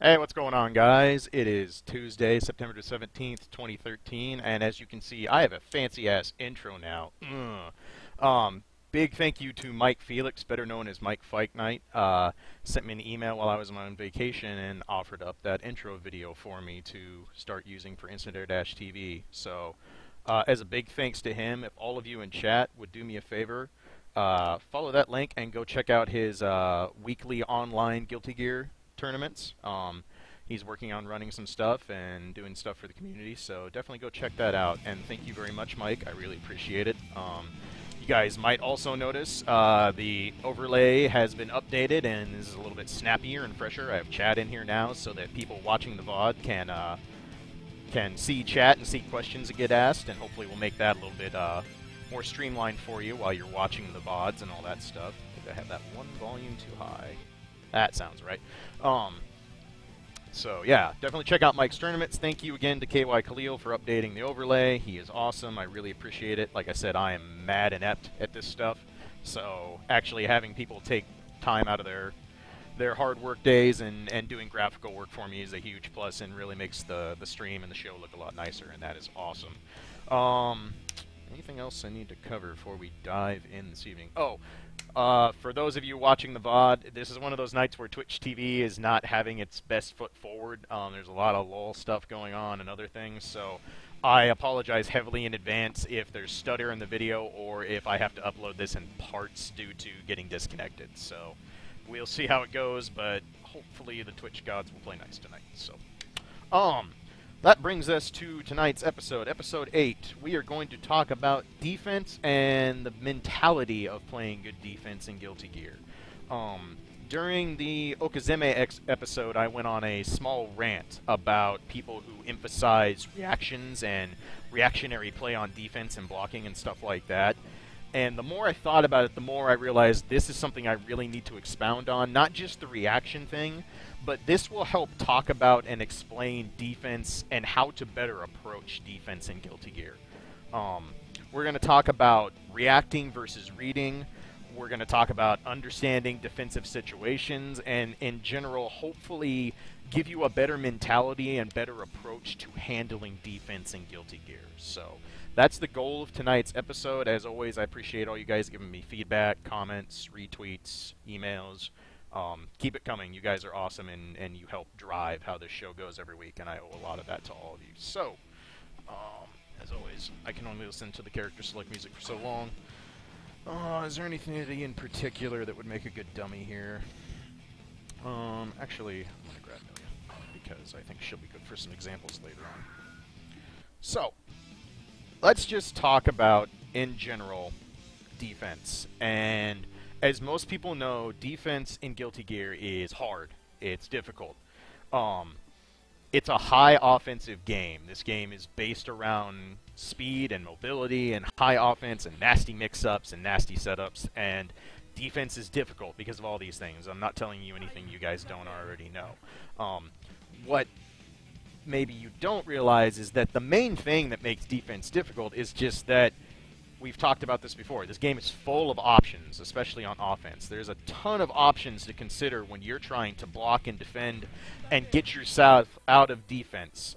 Hey, what's going on, guys? It is Tuesday, September the 17th, 2013, and as you can see, I have a fancy-ass intro now. Big thank you to Mike Felix, better known as Mike Felix, sent me an email while I was on vacation and offered up that intro video for me to start using for IAD-TV. So, as a big thanks to him, if all of you in chat would do me a favor, follow that link and go check out his weekly online Guilty Gear tournaments. He's working on running some stuff and doing stuff for the community, so definitely go check that out. And thank you very much, Mike. I really appreciate it. You guys might also notice the overlay has been updated and is a little bit snappier and fresher. I have chat in here now so that people watching the VOD can see chat and see questions that get asked, and hopefully we'll make that a little bit more streamlined for you while you're watching the VODs and all that stuff. I think I have that one volume too high. That sounds right. So yeah, definitely check out Mike's tournaments. Thank you again to KYKhalil for updating the overlay. He is awesome. I really appreciate it. Like I said, I am mad inept at this stuff. So actually having people take time out of their hard work days and doing graphical work for me is a huge plus and really makes the stream and the show look a lot nicer, and that is awesome. Anything else I need to cover before we dive in this evening? Oh, for those of you watching the VOD, this is one of those nights where Twitch TV is not having its best foot forward. There's a lot of LOL stuff going on and other things, so I apologize heavily in advance if there's stutter in the video or if I have to upload this in parts due to getting disconnected. So we'll see how it goes, but hopefully the Twitch gods will play nice tonight. So, that brings us to tonight's episode, Episode 8. We are going to talk about defense and the mentality of playing good defense in Guilty Gear. During the Okazeme episode, I went on a small rant about people who emphasize reactions and reactionary play on defense and blocking and stuff like that. And the more I thought about it, the more I realized this is something I really need to expound on. Not just the reaction thing, but this will help talk about and explain defense and how to better approach defense in Guilty Gear. We're going to talk about reacting versus reading. We're going to talk about understanding defensive situations and, in general, hopefully give you a better mentality and better approach to handling defense in Guilty Gear. So that's the goal of tonight's episode. As always, I appreciate all you guys giving me feedback, comments, retweets, emails. Keep it coming. You guys are awesome, and you help drive how this show goes every week, and I owe a lot of that to all of you. So, as always, I can only listen to the character select music for so long. Is there anything in particular that would make a good dummy here? Actually, I'm going to grab Amelia, because I think she'll be good for some examples later on. So, let's just talk about, in general, defense. And as most people know, defense in Guilty Gear is hard. It's difficult. It's a high offensive game. This game is based around speed and mobility and high offense and nasty mix-ups and nasty setups, and defense is difficult because of all these things. I'm not telling you anything you guys don't already know. What maybe you don't realize is that the main thing that makes defense difficult is just that we've talked about this before. This game is full of options, especially on offense. There's a ton of options to consider when you're trying to block and defend and get yourself out of defense.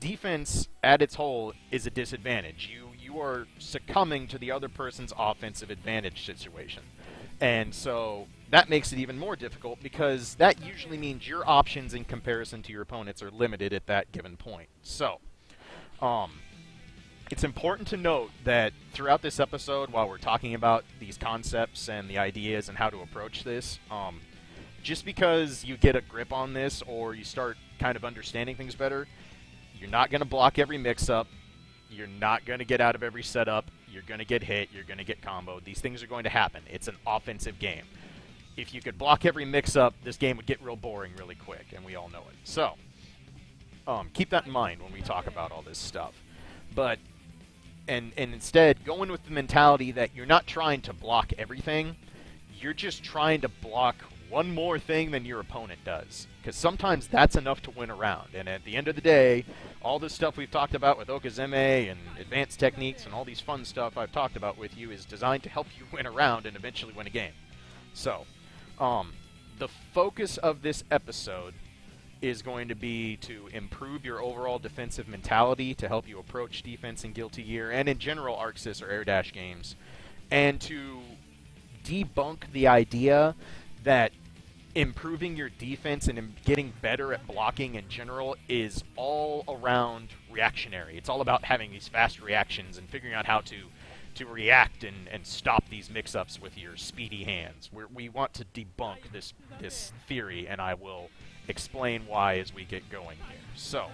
Defense, at its whole, is a disadvantage. You are succumbing to the other person's offensive advantage situation. And so that makes it even more difficult because that usually means your options in comparison to your opponents are limited at that given point. So, it's important to note that throughout this episode, while we're talking about these concepts and the ideas and how to approach this, just because you get a grip on this or you start kind of understanding things better, you're not going to block every mix-up, you're not going to get out of every setup, you're going to get hit, you're going to get comboed. These things are going to happen. It's an offensive game. If you could block every mix-up, this game would get real boring really quick, and we all know it. So, keep that in mind when we talk about all this stuff. But And instead, go in with the mentality that you're not trying to block everything. You're just trying to block one more thing than your opponent does. Because sometimes that's enough to win a round. And at the end of the day, all this stuff we've talked about with Okazeme and advanced techniques and all these fun stuff I've talked about with you is designed to help you win a round and eventually win a game. So, the focus of this episode is going to be to improve your overall defensive mentality to help you approach defense in Guilty Gear and in general ArcSys or Air Dash games, and to debunk the idea that improving your defense and getting better at blocking in general is all around reactionary. It's all about having these fast reactions and figuring out how to react and stop these mix-ups with your speedy hands. We want to debunk this theory, and I will explain why as we get going here. So,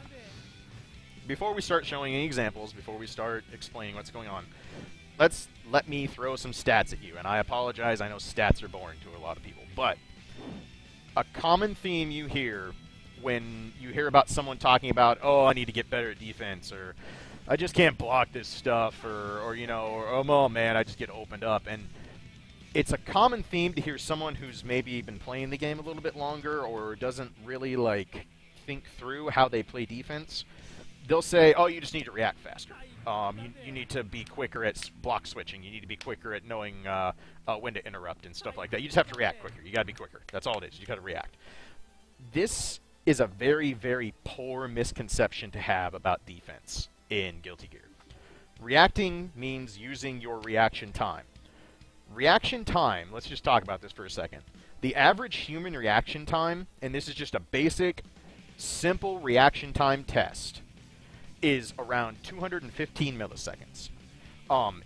before we start showing any examples, before we start explaining what's going on, let me throw some stats at you. And I apologize, I know stats are boring to a lot of people, but a common theme you hear when you hear about someone talking about, oh, I need to get better at defense, or I just can't block this stuff, or you know, or oh man, I just get opened up. And it's a common theme to hear someone who's maybe been playing the game a little bit longer or doesn't really like think through how they play defense. They'll say, oh, you just need to react faster. You need to be quicker at block switching. You need to be quicker at knowing when to interrupt and stuff like that. You just have to react quicker. You got to be quicker. That's all it is. You got to react. This is a very, very poor misconception to have about defense in Guilty Gear. Reacting means using your reaction time. Reaction time, let's just talk about this for a second. The average human reaction time, and this is just a basic, simple reaction time test, is around 215 milliseconds.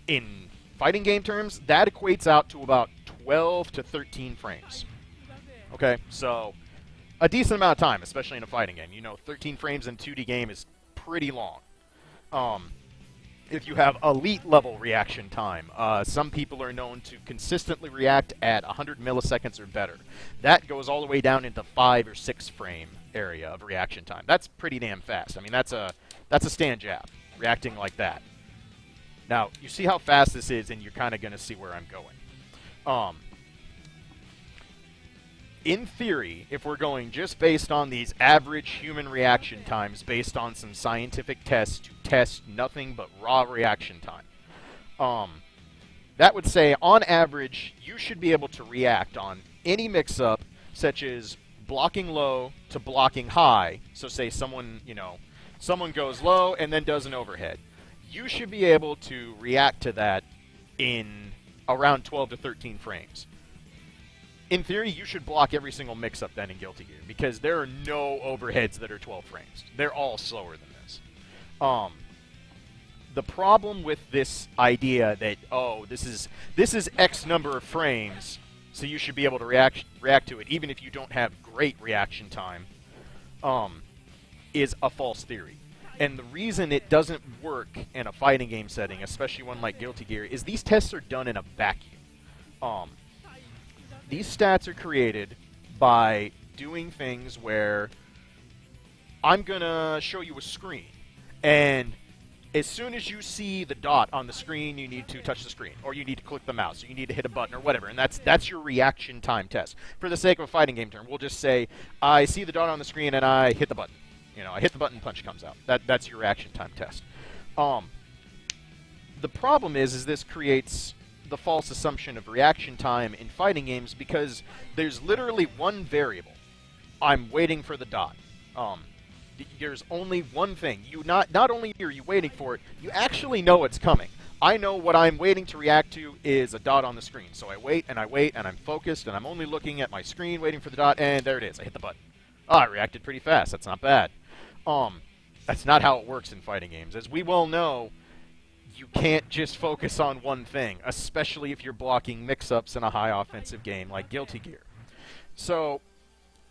In fighting game terms, that equates out to about 12 to 13 frames. Okay, so a decent amount of time, especially in a fighting game. You know, 13 frames in a 2D game is pretty long. If you have elite level reaction time, some people are known to consistently react at 100 milliseconds or better. That goes all the way down into 5 or 6 frame area of reaction time. That's pretty damn fast. I mean, that's a stand jab, reacting like that. Now, you see how fast this is, and you're kind of going to see where I'm going. In theory, if we're going just based on these average human reaction times based on some scientific tests to test nothing but raw reaction time, that would say, on average, you should be able to react on any mix-up, such as blocking low to blocking high. So say someone goes low and then does an overhead. You should be able to react to that in around 12 to 13 frames. In theory, you should block every single mix-up then in Guilty Gear, because there are no overheads that are 12 frames. They're all slower than this. The problem with this idea that, oh, this is X number of frames, so you should be able to react to it, even if you don't have great reaction time, is a false theory. And the reason it doesn't work in a fighting game setting, especially one like Guilty Gear, is these tests are done in a vacuum. These stats are created by doing things where I'm going to show you a screen, and as soon as you see the dot on the screen, you need to touch the screen, or you need to click the mouse, or you need to hit a button, or whatever, and that's your reaction time test. For the sake of a fighting game term, we'll just say, I see the dot on the screen, and I hit the button. You know, I hit the button, punch comes out. That's your reaction time test. The problem is this creates the false assumption of reaction time in fighting games, because there's literally one variable. I'm waiting for the dot. There's only one thing. Not only are you waiting for it, you actually know it's coming. I know what I'm waiting to react to is a dot on the screen. So I wait, and I'm focused, and I'm only looking at my screen, waiting for the dot, and there it is. I hit the button. Oh, I reacted pretty fast. That's not bad. That's not how it works in fighting games. As we well know, you can't just focus on one thing, especially if you're blocking mix-ups in a high offensive game like Guilty Gear. So,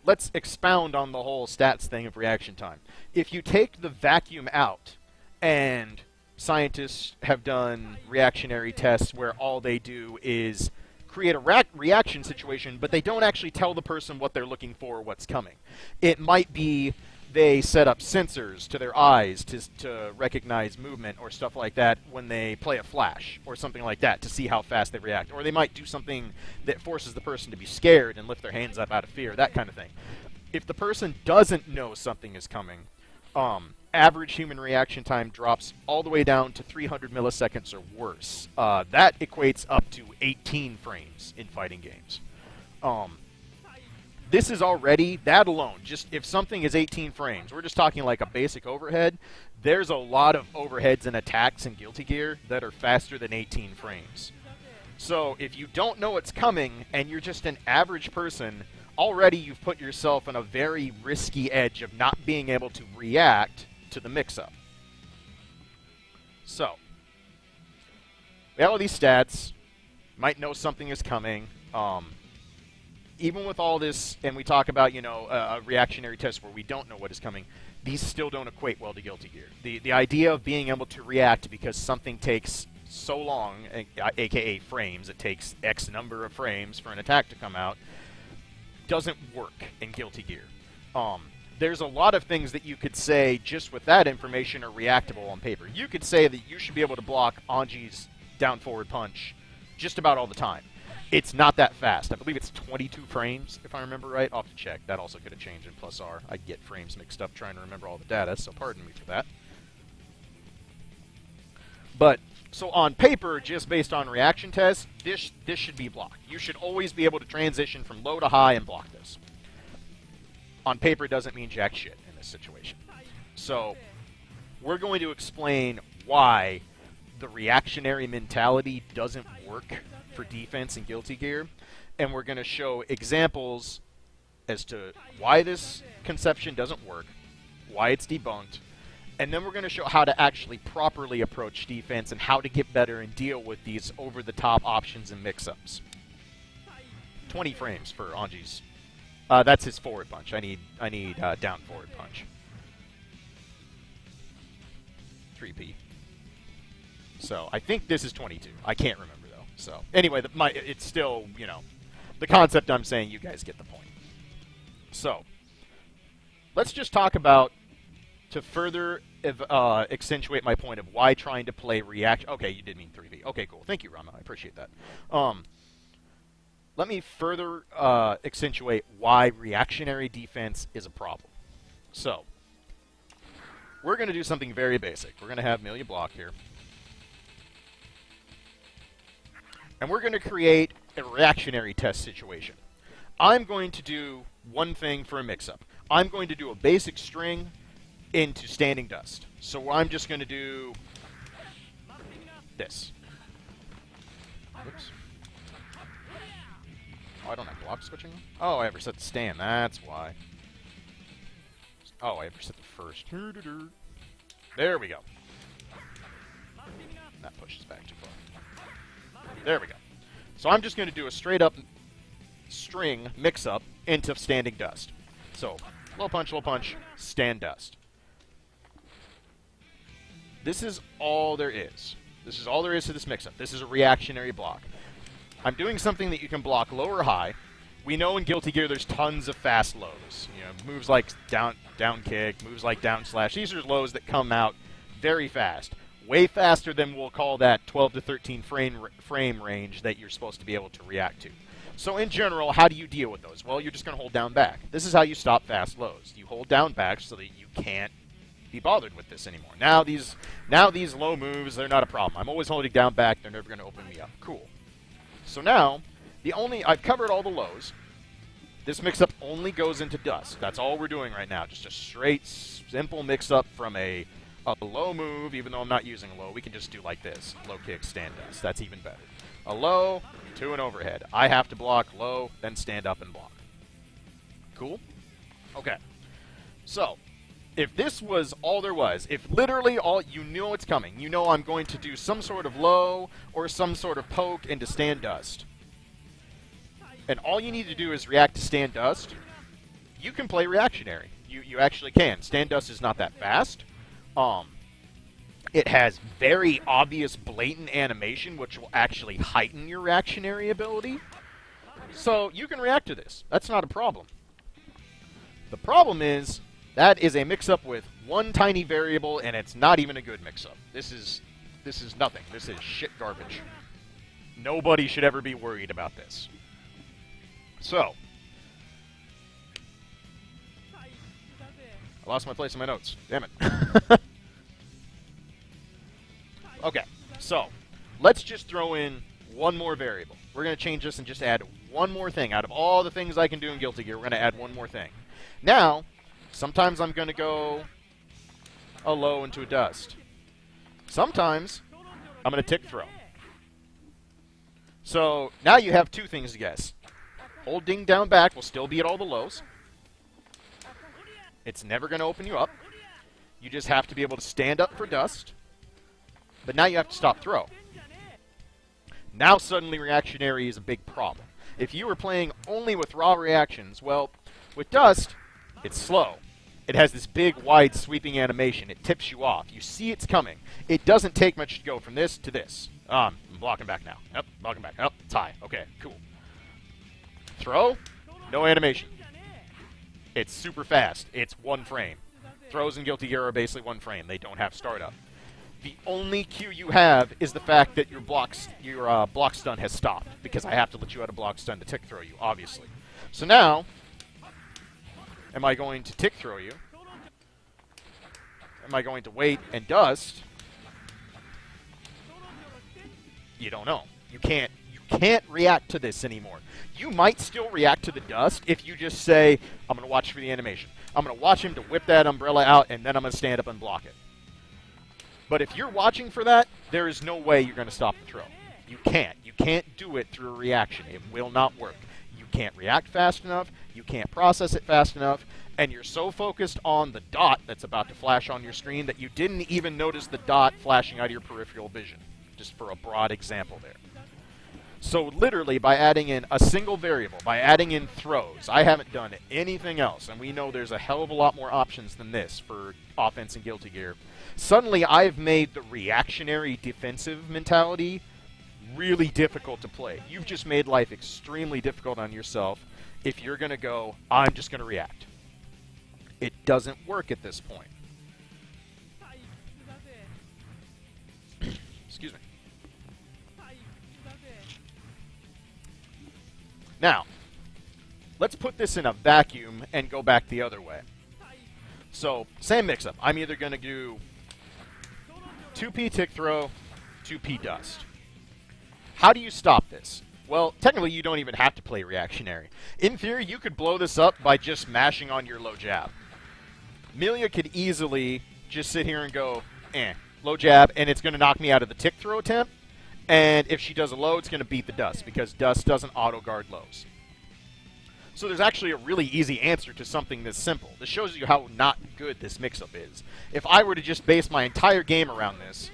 let's expound on the whole stats thing of reaction time. If you take the vacuum out, and scientists have done reactionary tests where all they do is create a reaction situation, but they don't actually tell the person what they're looking for or what's coming. It might be they set up sensors to their eyes to recognize movement or stuff like that when they play a flash or something like that to see how fast they react. Or they might do something that forces the person to be scared and lift their hands up out of fear, that kind of thing. If the person doesn't know something is coming, average human reaction time drops all the way down to 300 milliseconds or worse. That equates up to 18 frames in fighting games. this is already, that alone, just if something is 18 frames, we're just talking like a basic overhead, there's a lot of overheads and attacks in Guilty Gear that are faster than 18 frames. So if you don't know what's coming and you're just an average person, already you've put yourself on a very risky edge of not being able to react to the mix-up. So, we have all these stats, might know something is coming. Even with all this, and we talk about, you know, a reactionary test where we don't know what is coming, these still don't equate well to Guilty Gear. The idea of being able to react because something takes so long, aka frames, it takes X number of frames for an attack to come out, doesn't work in Guilty Gear. There's a lot of things that you could say just with that information are reactable on paper. You could say that you should be able to block Anji's down forward punch just about all the time. It's not that fast. I believe it's 22 frames, if I remember right. I'll have to check. That also could have changed in plus R. I get frames mixed up trying to remember all the data, so pardon me for that. But, so on paper, just based on reaction tests, this should be blocked. You should always be able to transition from low to high and block this. On paper, it doesn't mean jack shit in this situation. So, we're going to explain why the reactionary mentality doesn't work for defense in Guilty Gear, and we're going to show examples as to why this conception doesn't work, why it's debunked, and then we're going to show how to actually properly approach defense and how to get better and deal with these over-the-top options and mix-ups. 20 frames for Anji's. That's his forward punch. I need down forward punch. 3P. So I think this is 22. I can't remember though. So anyway, it's still, you know, the concept I'm saying. You guys get the point. So let's just talk about, to further accentuate my point of why trying to play reaction. Okay, you did mean 3V. Okay, cool. Thank you, Rama. I appreciate that. Let me further accentuate why reactionary defense is a problem. So, we're going to do something very basic. We're going to have Amelia block here. And we're going to create a reactionary test situation. I'm going to do one thing for a mix-up. I'm going to do a basic string into standing dust. So I'm just going to do this. Oops. Oh, I don't have block switching? Oh, I ever set the stand. That's why. Oh, I ever set the first. There we go. That pushes back too far. There we go. So I'm just going to do a straight-up string mix-up into standing dust. So, low punch, stand dust. This is all there is. This is all there is to this mix-up. This is a reactionary block. I'm doing something that you can block low or high. We know in Guilty Gear there's tons of fast lows. You know, moves like down kick, moves like down slash. These are lows that come out very fast. Way faster than we'll call that 12 to 13 frame range that you're supposed to be able to react to. So in general, how do you deal with those? Well, you're just going to hold down back. This is how you stop fast lows. You hold down back so that you can't be bothered with this anymore. Now these low moves, they're not a problem. I'm always holding down back. They're never going to open me up. Cool. So now, I've covered all the lows. This mix-up only goes into dust. That's all we're doing right now. Just a straight, simple mix-up from a low move. Even though I'm not using a low, we can just do like this. Low kick, stand dust. That's even better. A low to an overhead. I have to block low, then stand up and block. Cool? Okay. So, if this was all there was, if literally all, you know it's coming, you know I'm going to do some sort of low or some sort of poke into stand dust, and all you need to do is react to stand dust, you can play reactionary. You actually can. Stand dust is not that fast. It has very obvious, blatant animation, which will actually heighten your reactionary ability. So you can react to this. That's not a problem. The problem is, that is a mix-up with one tiny variable, and it's not even a good mix-up. This is nothing. This is shit garbage. Nobody should ever be worried about this. So, I lost my place in my notes. Damn it. Okay, so let's just throw in one more variable. We're going to change this and just add one more thing. Out of all the things I can do in Guilty Gear, we're going to add one more thing. Now, sometimes I'm going to go a low into a dust. Sometimes I'm going to tick throw. So now you have two things to guess. Holding down back will still be at all the lows. It's never going to open you up. You just have to be able to stand up for dust. But now you have to stop throw. Now suddenly reactionary is a big problem. If you were playing only with raw reactions, well, with dust, it's slow. It has this big, wide, sweeping animation. It tips you off. You see it's coming. It doesn't take much to go from this to this. I'm blocking back now. Yep, blocking back. Yep, it's high. Okay, cool. Throw, no animation. It's super fast. It's one frame. Throws in Guilty Gear are basically one frame. They don't have startup. The only cue you have is the fact that your block stun has stopped, because I have to let you out of block stun to tick throw you, obviously. So now, am I going to tick throw you? Am I going to wait and dust? You don't know. You can't react to this anymore. You might still react to the dust if you just say, I'm going to watch for the animation. I'm going to watch him to whip that umbrella out, and then I'm going to stand up and block it. But if you're watching for that, there is no way you're going to stop the throw. You can't. You can't do it through a reaction. It will not work. You can't react fast enough. You can't process it fast enough. And you're so focused on the dot that's about to flash on your screen that you didn't even notice the dot flashing out of your peripheral vision. Just for a broad example there. So literally, by adding in a single variable, by adding in throws, I haven't done anything else, and we know there's a hell of a lot more options than this for offense in Guilty Gear. Suddenly, I've made the reactionary defensive mentality really difficult to play. You've just made life extremely difficult on yourself if you're going to go, I'm just going to react. It doesn't work at this point. Excuse me. Now, let's put this in a vacuum and go back the other way. So, same mix-up. I'm either going to do 2P tick throw, 2P dust. How do you stop this? Well, technically you don't even have to play reactionary. In theory, you could blow this up by just mashing on your low jab. Milia could easily just sit here and go, low jab, and it's going to knock me out of the tick throw attempt. And if she does a low, it's going to beat the dust, because dust doesn't auto-guard lows. So there's actually a really easy answer to something this simple. This shows you how not good this mix-up is. If I were to just base my entire game around this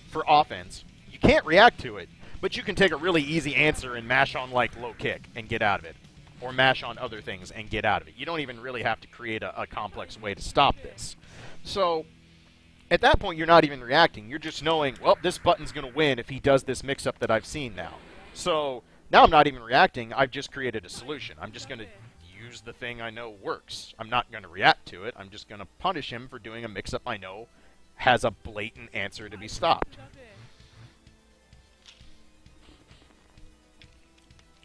for offense, you can't react to it, but you can take a really easy answer and mash on, like, low kick and get out of it. Or mash on other things and get out of it. You don't even really have to create a complex way to stop this. So at that point, you're not even reacting. You're just knowing, well, this button's going to win if he does this mix-up that I've seen now. So now I'm not even reacting. I've just created a solution. I'm just going to use the thing I know works. I'm not going to react to it. I'm just going to punish him for doing a mix-up I know has a blatant answer to be stopped.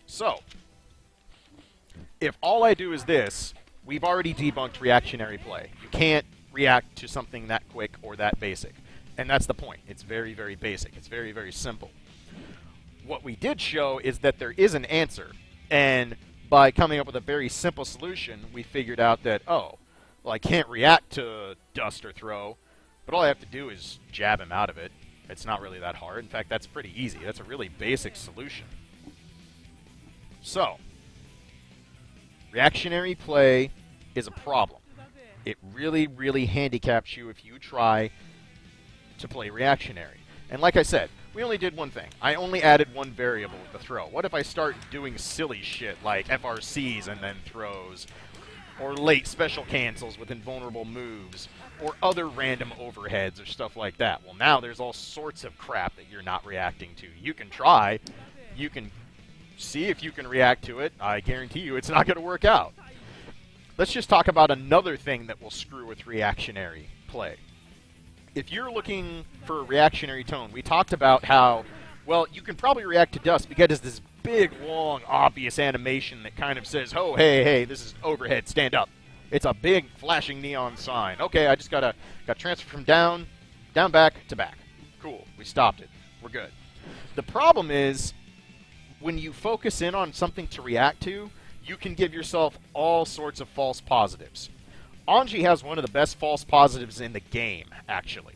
So if all I do is this, we've already debunked reactionary play. You can't react to something that quick or that basic. And that's the point. It's very, very basic. It's very, very simple. What we did show is that there is an answer. And by coming up with a very simple solution, we figured out that, oh, well, I can't react to dust or throw, but all I have to do is jab him out of it. It's not really that hard. In fact, that's pretty easy. That's a really basic solution. So reactionary play is a problem. It really, really handicaps you if you try to play reactionary. And like I said, we only did one thing. I only added one variable with the throw. What if I start doing silly shit like FRCs and then throws, or late special cancels with invulnerable moves, or other random overheads or stuff like that? Well, now there's all sorts of crap that you're not reacting to. You can try. You can see if you can react to it. I guarantee you it's not going to work out. Let's just talk about another thing that will screw with reactionary play. If you're looking for a reactionary tone, we talked about how, well, you can probably react to dust because it's this big, long, obvious animation that kind of says, oh, hey, this is overhead, stand up. It's a big, flashing neon sign. Okay, I just got transfer from down, back to back. Cool, we stopped it. We're good. The problem is, when you focus in on something to react to, you can give yourself all sorts of false positives. Anji has one of the best false positives in the game, actually.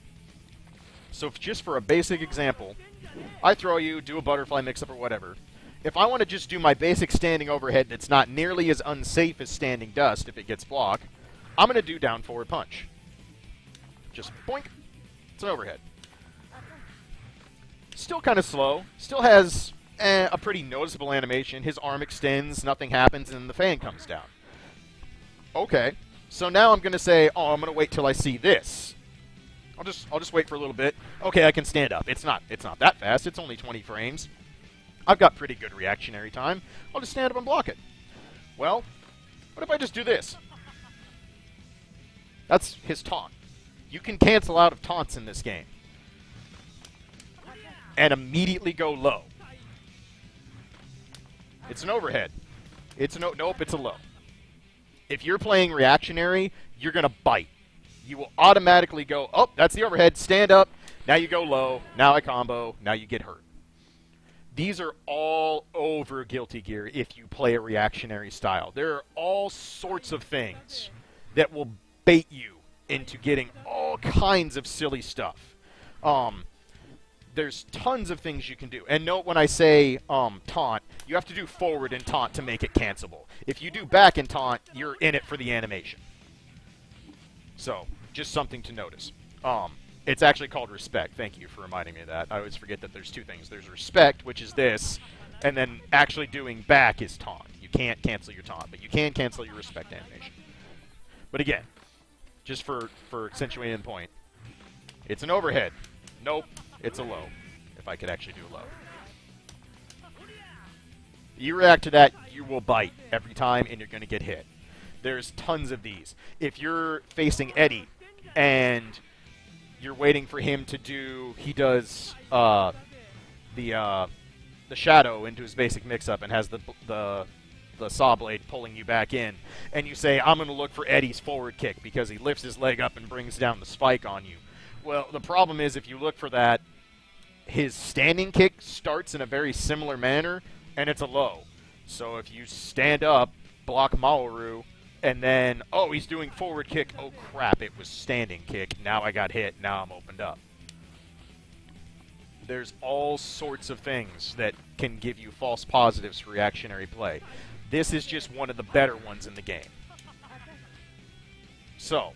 So just for a basic example, I throw you, do a butterfly mix-up or whatever. If I want to just do my basic standing overhead that's not nearly as unsafe as standing dust if it gets blocked, I'm going to do down forward punch. Just boink. It's an overhead. Still kind of slow. Still has a pretty noticeable animation. His arm extends, nothing happens, and then the fan comes down. Okay. So now I'm going to say, oh, I'm going to wait till I see this. I'll just wait for a little bit. Okay, I can stand up. It's not that fast. It's only 20 frames. I've got pretty good reactionary time. I'll just stand up and block it. Well, what if I just do this? That's his taunt. You can cancel out of taunts in this game. And immediately go low. It's an overhead. Nope, it's a low. If you're playing reactionary, you're going to bite. You will automatically go, oh, that's the overhead, stand up, now you go low, now I combo, now you get hurt. These are all over Guilty Gear if you play a reactionary style. There are all sorts of things that will bait you into getting all kinds of silly stuff. There's tons of things you can do. And note when I say taunt, you have to do forward and taunt to make it cancelable. If you do back and taunt, you're in it for the animation. So, just something to notice. It's actually called respect. Thank you for reminding me of that. I always forget that there's two things. There's respect, which is this, and then actually doing back is taunt. You can't cancel your taunt, but you can cancel your respect animation. But again, just for accentuating the point, it's an overhead. Nope, it's a low. If I could actually do a low. You react to that, you will bite every time, and you're going to get hit. There's tons of these. If you're facing Eddie, and you're waiting for him to do, he does the shadow into his basic mix-up and has the saw blade pulling you back in, and you say, I'm going to look for Eddie's forward kick because he lifts his leg up and brings down the spike on you. Well, the problem is if you look for that, his standing kick starts in a very similar manner, and it's a low. So if you stand up, block Maoru, and then, oh, he's doing forward kick. Oh, crap, it was standing kick. Now I got hit. Now I'm opened up. There's all sorts of things that can give you false positives for reactionary play. This is just one of the better ones in the game. So,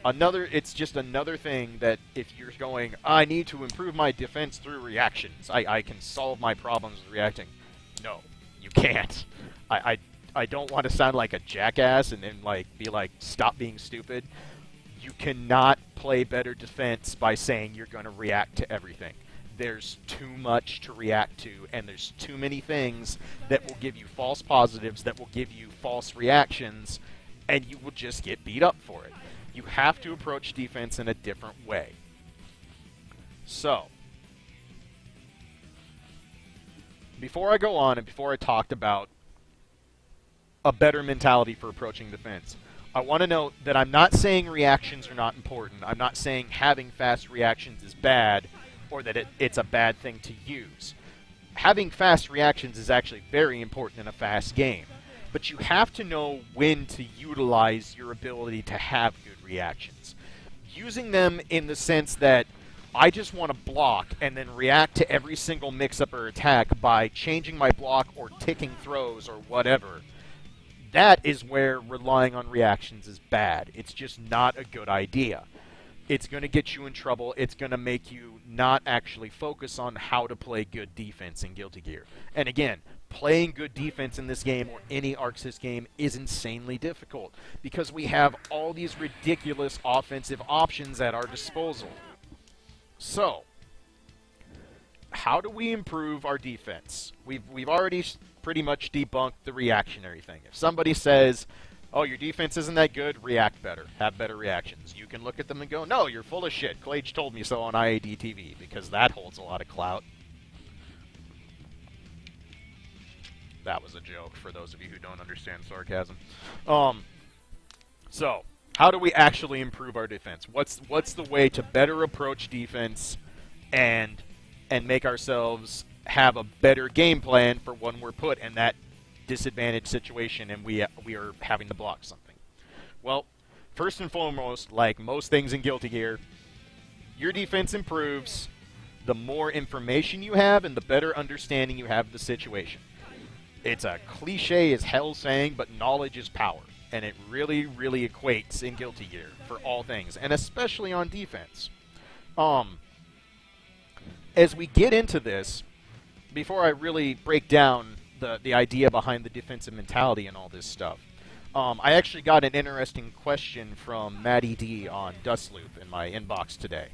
it's just another thing that if you're going, I need to improve my defense through reactions. I can solve my problems with reacting. No, you can't. I don't want to sound like a jackass and then be like, stop being stupid. You cannot play better defense by saying you're going to react to everything. There's too much to react to, and there's too many things that will give you false positives, that will give you false reactions, and you will just get beat up for it. You have to approach defense in a different way. So, before I go on and before I talked about a better mentality for approaching defense, I want to note that I'm not saying reactions are not important. I'm not saying having fast reactions is bad or that it's a bad thing to use. Having fast reactions is actually very important in a fast game. But you have to know when to utilize your ability to have good reactions. Using them in the sense that I just want to block and then react to every single mix-up or attack by changing my block or ticking throws or whatever, that is where relying on reactions is bad. It's just not a good idea. It's going to get you in trouble. It's going to make you not actually focus on how to play good defense in Guilty Gear. And again, playing good defense in this game or any ArcSys game is insanely difficult because we have all these ridiculous offensive options at our disposal. So, how do we improve our defense? We've already pretty much debunked the reactionary thing. If somebody says, oh, your defense isn't that good, react better. Have better reactions. You can look at them and go, no, you're full of shit. Clage told me so on IAD-TV, because that holds a lot of clout. That was a joke for those of you who don't understand sarcasm. So, how do we actually improve our defense? What's the way to better approach defense and make ourselves have a better game plan for when we're put in that disadvantaged situation and we are having to block something? Well, first and foremost, like most things in Guilty Gear, your defense improves the more information you have and the better understanding you have of the situation. It's a cliche as hell saying, but knowledge is power. And it really, really equates in Guilty Gear for all things, and especially on defense. As we get into this, before I really break down the idea behind the defensive mentality and all this stuff, I actually got an interesting question from Matty D on Dustloop in my inbox today.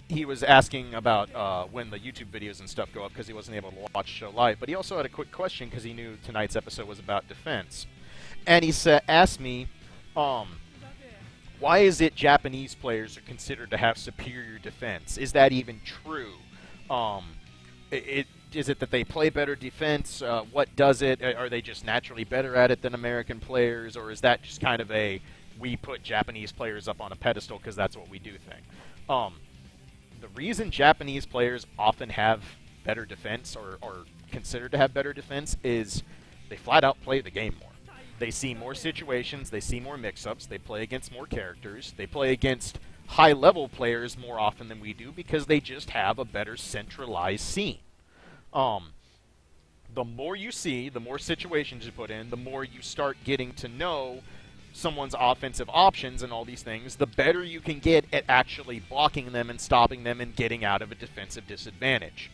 He was asking about when the YouTube videos and stuff go up because he wasn't able to watch the show live. But he also had a quick question because he knew tonight's episode was about defense. And he asked me, why is it Japanese players are considered to have superior defense? Is that even true? Is it that they play better defense? What does it? Are they just naturally better at it than American players? Or is that just kind of a, we put Japanese players up on a pedestal because that's what we do thing? The reason Japanese players often have better defense or considered to have better defense is they flat out play the game more. They see more situations, they see more mix-ups, they play against more characters, they play against high-level players more often than we do because they just have a better centralized scene. The more you see, the more situations you put in, the more you start getting to know someone's offensive options and all these things, the better you can get at actually blocking them and stopping them and getting out of a defensive disadvantage.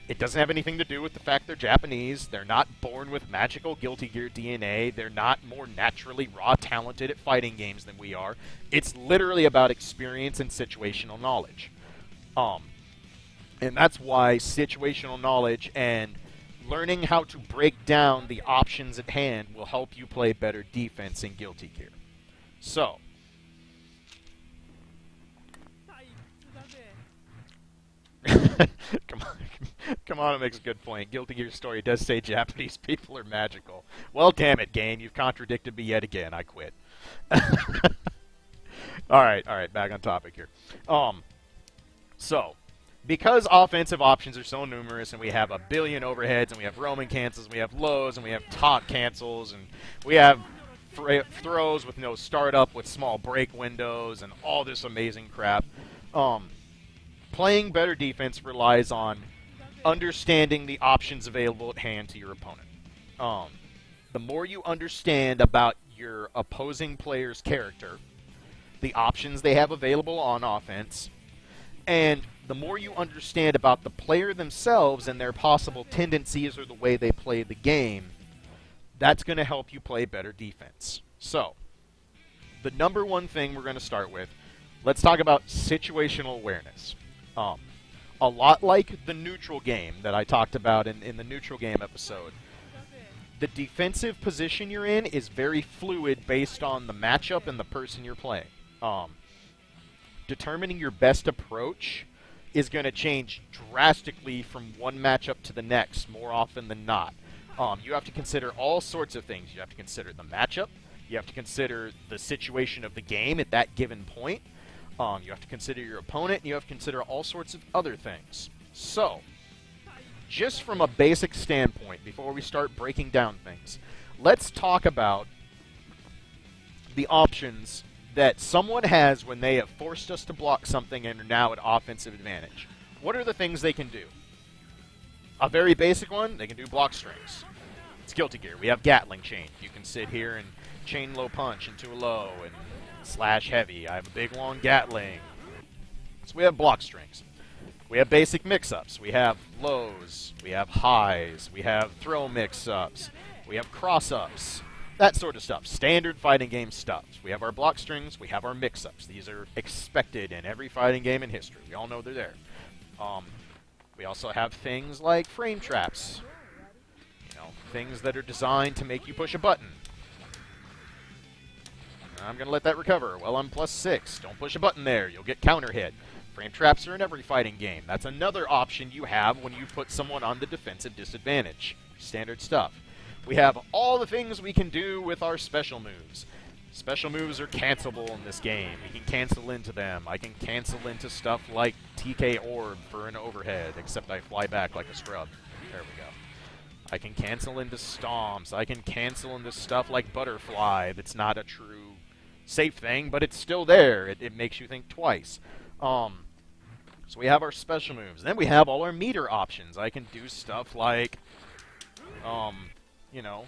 It doesn't have anything to do with the fact they're Japanese. They're not born with magical Guilty Gear DNA. They're not more naturally raw talented at fighting games than we are. It's literally about experience and situational knowledge. And that's why situational knowledge and learning how to break down the options at hand will help you play better defense in Guilty Gear. So, come on, it makes a good point. Guilty Gear story does say Japanese people are magical. Well, damn it, game, you've contradicted me yet again. I quit. all right, back on topic here. So, because offensive options are so numerous and we have a billion overheads and we have roaming cancels, and we have lows, and we have taunt cancels, and we have throws with no startup with small break windows and all this amazing crap, playing better defense relies on understanding the options available at hand to your opponent. The more you understand about your opposing player's character, the options they have available on offense, and the more you understand about the player themselves and their possible tendencies or the way they play the game, that's going to help you play better defense. So, the number one thing we're going to start with, let's talk about situational awareness. A lot like the neutral game that I talked about in the neutral game episode, the defensive position you're in is very fluid based on the matchup and the person you're playing. Determining your best approach is going to change drastically from one matchup to the next more often than not. You have to consider all sorts of things. You have to consider the matchup. You have to consider the situation of the game at that given point. You have to consider your opponent, and you have to consider all sorts of other things. So, just from a basic standpoint, before we start breaking down things, let's talk about the options that someone has when they have forced us to block something and are now at offensive advantage. What are the things they can do? A very basic one, they can do block strings. It's Guilty Gear. We have Gatling chain. You can sit here and chain low punch into a low and slash heavy. I have a big long Gatling. So we have block strings. We have basic mix-ups. We have lows. We have highs. We have throw mix-ups. We have cross-ups. That sort of stuff. Standard fighting game stuff. We have our block strings. We have our mix-ups. These are expected in every fighting game in history. We all know they're there. We also have things like frame traps. You know, things that are designed to make you push a button. I'm going to let that recover. Well, I'm +6. Don't push a button there. You'll get counter hit. Frame traps are in every fighting game. That's another option you have when you put someone on the defensive disadvantage. Standard stuff. We have all the things we can do with our special moves. Special moves are cancelable in this game. We can cancel into them. I can cancel into stuff like TK Orb for an overhead, except I fly back like a scrub. There we go. I can cancel into stomps. I can cancel into stuff like Butterfly that's not a true safe thing, but it's still there. It makes you think twice. So we have our special moves. Then we have all our meter options. I can do stuff like, you know...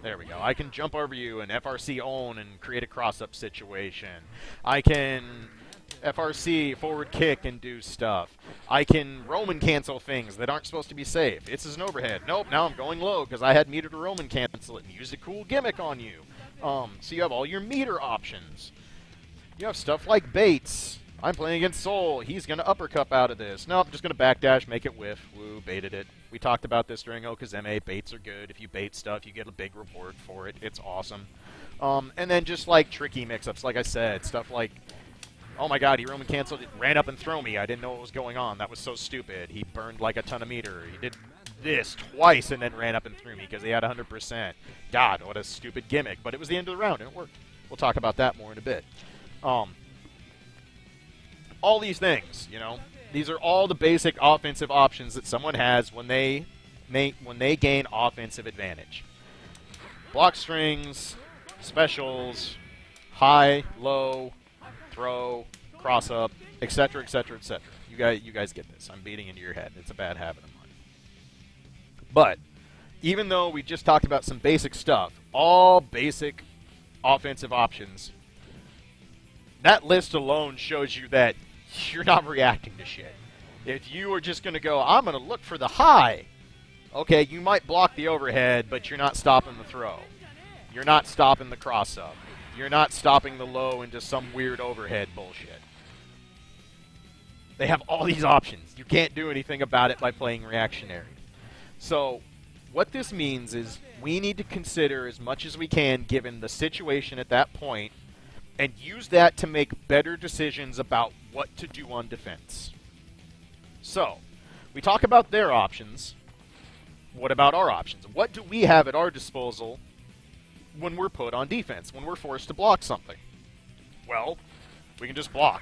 There we go. I can jump over you and FRC own and create a cross-up situation. I can FRC forward kick and do stuff. I can Roman cancel things that aren't supposed to be safe. This is an overhead. Nope, now I'm going low because I had meter to Roman cancel it and used a cool gimmick on you. So you have all your meter options. You have stuff like baits. I'm playing against Soul. He's going to uppercut out of this. Nope, just going to backdash, make it whiff. Woo, baited it. We talked about this during Okazeme. Baits are good. If you bait stuff, you get a big reward for it. It's awesome. And then just like tricky mix-ups, like I said. Stuff like, oh my god, he Roman canceled it, ran up and threw me. I didn't know what was going on. That was so stupid. He burned like a ton of meter. He did this twice and then ran up and threw me because he had 100%. God, what a stupid gimmick. But it was the end of the round and it worked. We'll talk about that more in a bit. All these things, you know, these are all the basic offensive options that someone has when they gain offensive advantage. Block strings, specials, high, low, throw, cross up, etc., etc., etc. You guys get this. I'm beating into your head. It's a bad habit of mine. But even though we just talked about some basic stuff, all basic offensive options, that list alone shows you that you're not reacting to shit. If you are just going to go, I'm going to look for the high, okay, you might block the overhead, but you're not stopping the throw. You're not stopping the cross-up. You're not stopping the low into some weird overhead bullshit. They have all these options. You can't do anything about it by playing reactionary. So what this means is we need to consider as much as we can, given the situation at that point, and use that to make better decisions about what to do on defense. So, we talk about their options. What about our options? What do we have at our disposal when we're put on defense, when we're forced to block something? Well, we can just block.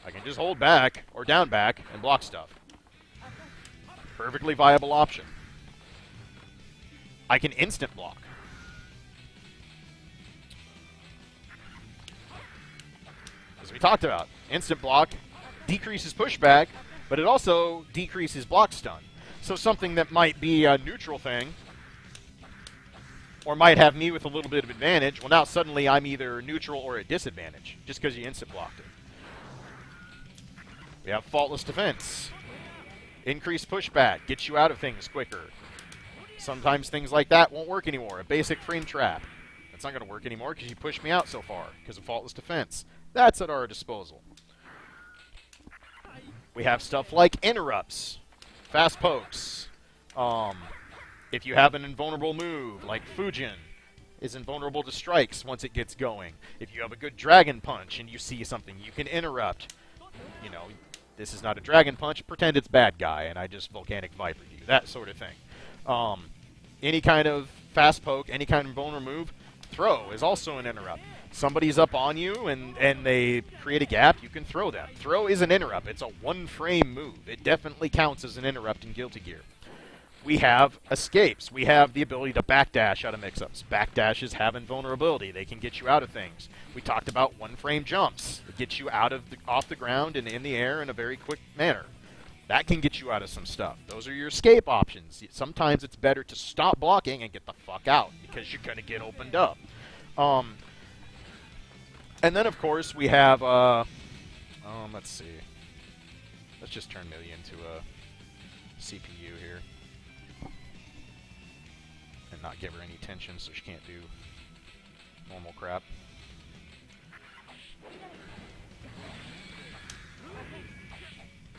I can just hold back or down back and block stuff. Perfectly viable option. I can instant block. As we talked about, instant block decreases pushback, but it also decreases block stun. So something that might be a neutral thing, or might have me with a little bit of advantage, well now suddenly I'm either neutral or at disadvantage, just because you instant blocked it. We have faultless defense. Increased pushback, gets you out of things quicker. Sometimes things like that won't work anymore. A basic frame trap. That's not going to work anymore because you pushed me out so far because of faultless defense. That's at our disposal. We have stuff like interrupts, fast pokes. If you have an invulnerable move, like Fujin is invulnerable to strikes once it gets going. If you have a good dragon punch and you see something, you can interrupt. You know, this is not a dragon punch, pretend it's bad guy, and I just volcanic viper you, that sort of thing. Any kind of fast poke, any kind of invulnerable move, throw is also an interrupt. Somebody's up on you and they create a gap, you can throw them. Throw is an interrupt. It's a one-frame move. It definitely counts as an interrupt in Guilty Gear. We have escapes. We have the ability to backdash out of mix-ups. Backdashes have invulnerability. They can get you out of things. We talked about one-frame jumps. It gets you out of off the ground and in the air in a very quick manner. That can get you out of some stuff. Those are your escape options. Sometimes it's better to stop blocking and get the fuck out because you're going to get opened up. And then, of course, we have, let's see. Let's just turn Millie into a CPU here. And not give her any tension so she can't do normal crap.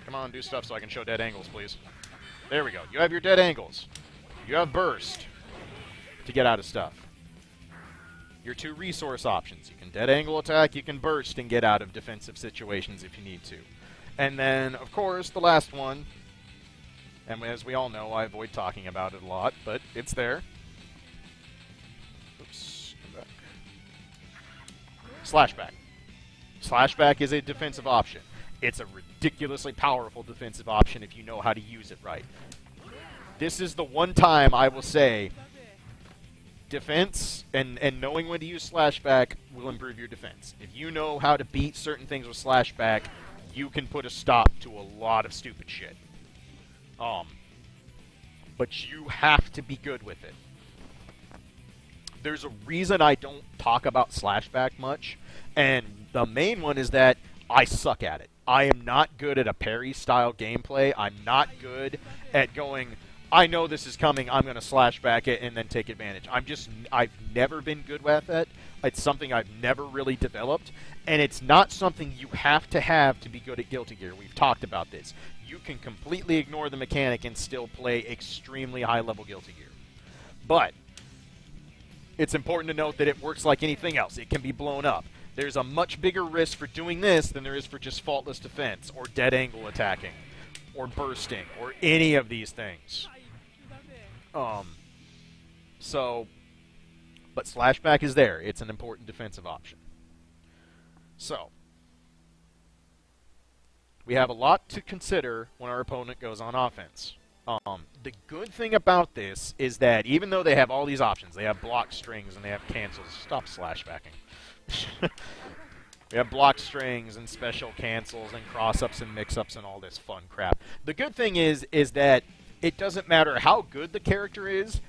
Come on, do stuff so I can show dead angles, please. There we go. You have your dead angles. You have burst to get out of stuff. Your two resource options. You can dead angle attack, you can burst and get out of defensive situations if you need to. And then, of course, the last one, and as we all know, I avoid talking about it a lot, but it's there. Slashback. Slashback is a defensive option. It's a ridiculously powerful defensive option if you know how to use it right. This is the one time I will say defense and knowing when to use slashback will improve your defense. If you know how to beat certain things with slashback, you can put a stop to a lot of stupid shit. But you have to be good with it. There's a reason I don't talk about slashback much, and the main one is that I suck at it. I am not good at a parry-style gameplay. I'm not good at going, I know this is coming, I'm going to slashback it and then take advantage. I've never been good with it. It's something I've never really developed, and it's not something you have to be good at Guilty Gear. We've talked about this. You can completely ignore the mechanic and still play extremely high-level Guilty Gear. But it's important to note that it works like anything else. It can be blown up. There's a much bigger risk for doing this than there is for just faultless defense, or dead angle attacking, or bursting, or any of these things. But slashback is there. It's an important defensive option. So, we have a lot to consider when our opponent goes on offense. The good thing about this is that even though they have all these options, they have block strings and they have cancels. Stop slashbacking. We have block strings and special cancels and cross-ups and mix-ups and all this fun crap. The good thing is that it doesn't matter how good the character is,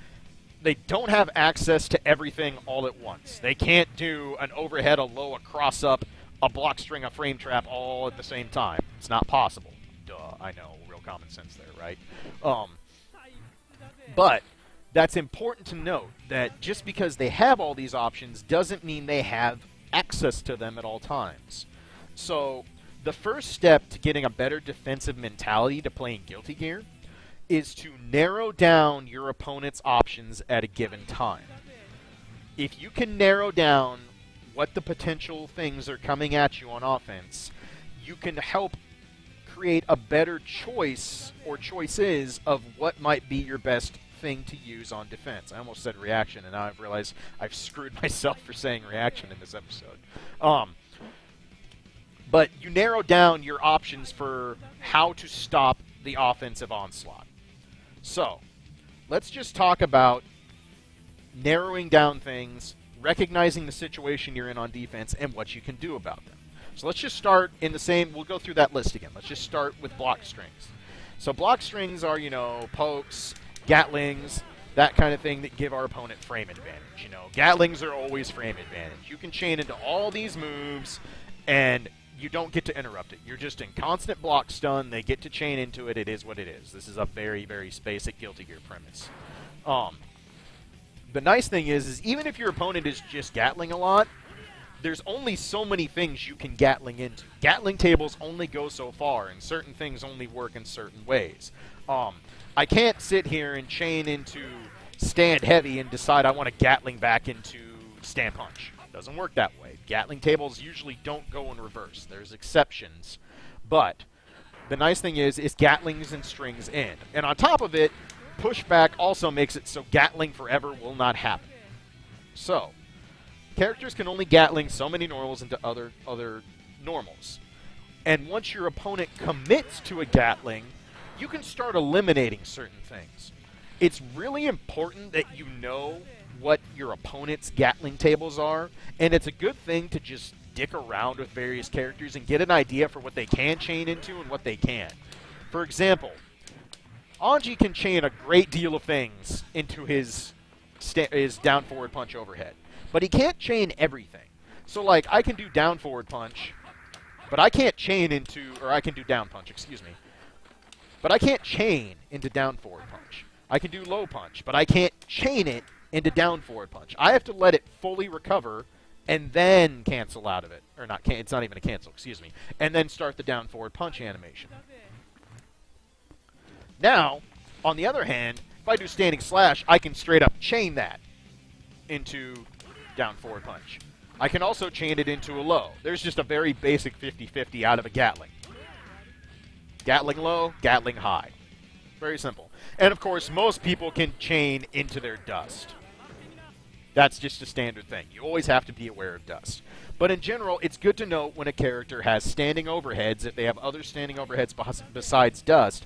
they don't have access to everything all at once. They can't do an overhead, a low, a cross-up, a block string, a frame trap all at the same time. It's not possible. Duh, I know, real common sense there, right? But that's important to note, that just because they have all these options doesn't mean they have access to them at all times. So the first step to getting a better defensive mentality to playing Guilty Gear is to narrow down your opponent's options at a given time. If you can narrow down what the potential things are coming at you on offense, you can help create a better choice or choices of what might be your best thing to use on defense. I almost said reaction, and now I've realized I've screwed myself for saying reaction in this episode. But you narrow down your options for how to stop the offensive onslaught. So, let's just talk about narrowing down things, recognizing the situation you're in on defense, and what you can do about them. So let's just start in the same, we'll go through that list again. Let's just start with block strings. So block strings are, you know, pokes, gatlings, that kind of thing that give our opponent frame advantage. You know, gatlings are always frame advantage. You can chain into all these moves, and you don't get to interrupt it. You're just in constant block stun. They get to chain into it. It is what it is. This is a very, very basic Guilty Gear premise. The nice thing is even if your opponent is just gatling a lot, there's only so many things you can gatling into. Gatling tables only go so far, and certain things only work in certain ways. I can't sit here and chain into stand heavy and decide I want to gatling back into stand punch. Doesn't work that way. Gatling tables usually don't go in reverse. There's exceptions. But the nice thing is gatlings and strings end. And on top of it, pushback also makes it so gatling forever will not happen. So, characters can only gatling so many normals into other normals. And once your opponent commits to a gatling, you can start eliminating certain things. It's really important that you know what your opponent's gatling tables are, and it's a good thing to just dick around with various characters and get an idea for what they can chain into and what they can't. For example, Anji can chain a great deal of things into his down forward punch overhead, but he can't chain everything. So like, I can do down forward punch, but I can't chain into, or I can do down punch, excuse me, but I can't chain into down forward punch. I can do low punch, but I can't chain it into down forward punch. I have to let it fully recover and then cancel out of it. Or not, it's not even a cancel, excuse me. And then start the down forward punch animation. Now, on the other hand, if I do standing slash, I can straight up chain that into down forward punch. I can also chain it into a low. There's just a very basic 50-50 out of a gatling. Gatling low, gatling high. Very simple. And of course, most people can chain into their dust. That's just a standard thing. You always have to be aware of dust. But in general, it's good to note when a character has standing overheads, if they have other standing overheads besides dust,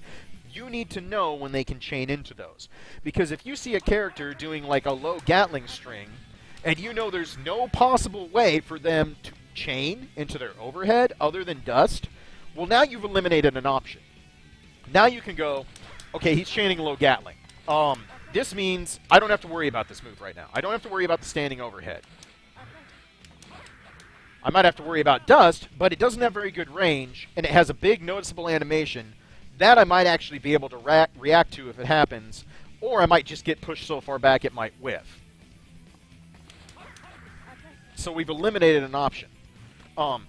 you need to know when they can chain into those. Because if you see a character doing like a low Gatling string, and you know there's no possible way for them to chain into their overhead other than dust, well, now you've eliminated an option. Now you can go, okay, he's chaining low Gatling. This means I don't have to worry about this move right now. I don't have to worry about the standing overhead. I might have to worry about dust, but it doesn't have very good range, and it has a big noticeable animation that I might actually be able to react to if it happens, or I might just get pushed so far back it might whiff. So we've eliminated an option.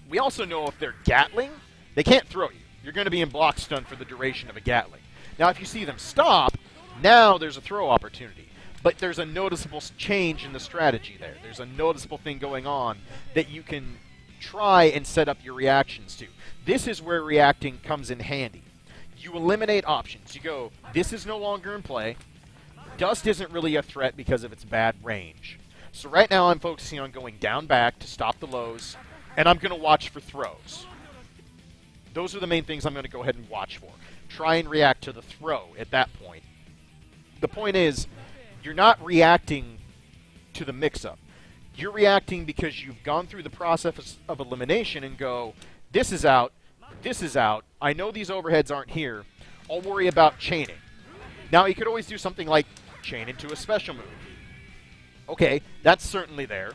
We also know if they're Gatling, they can't throw you. You're going to be in block stun for the duration of a Gatling. Now, if you see them stop, now there's a throw opportunity. But there's a noticeable change in the strategy there. There's a noticeable thing going on that you can try and set up your reactions to. This is where reacting comes in handy. You eliminate options. You go, this is no longer in play. Dust isn't really a threat because of its bad range. So right now I'm focusing on going down back to stop the lows, and I'm going to watch for throws. Those are the main things I'm going to go ahead and watch for. Try and react to the throw at that point. The point is, you're not reacting to the mix-up. You're reacting because you've gone through the process of elimination and go, this is out, I know these overheads aren't here, I'll worry about chaining. Now, you could always do something like chain into a special move. Okay, that's certainly there.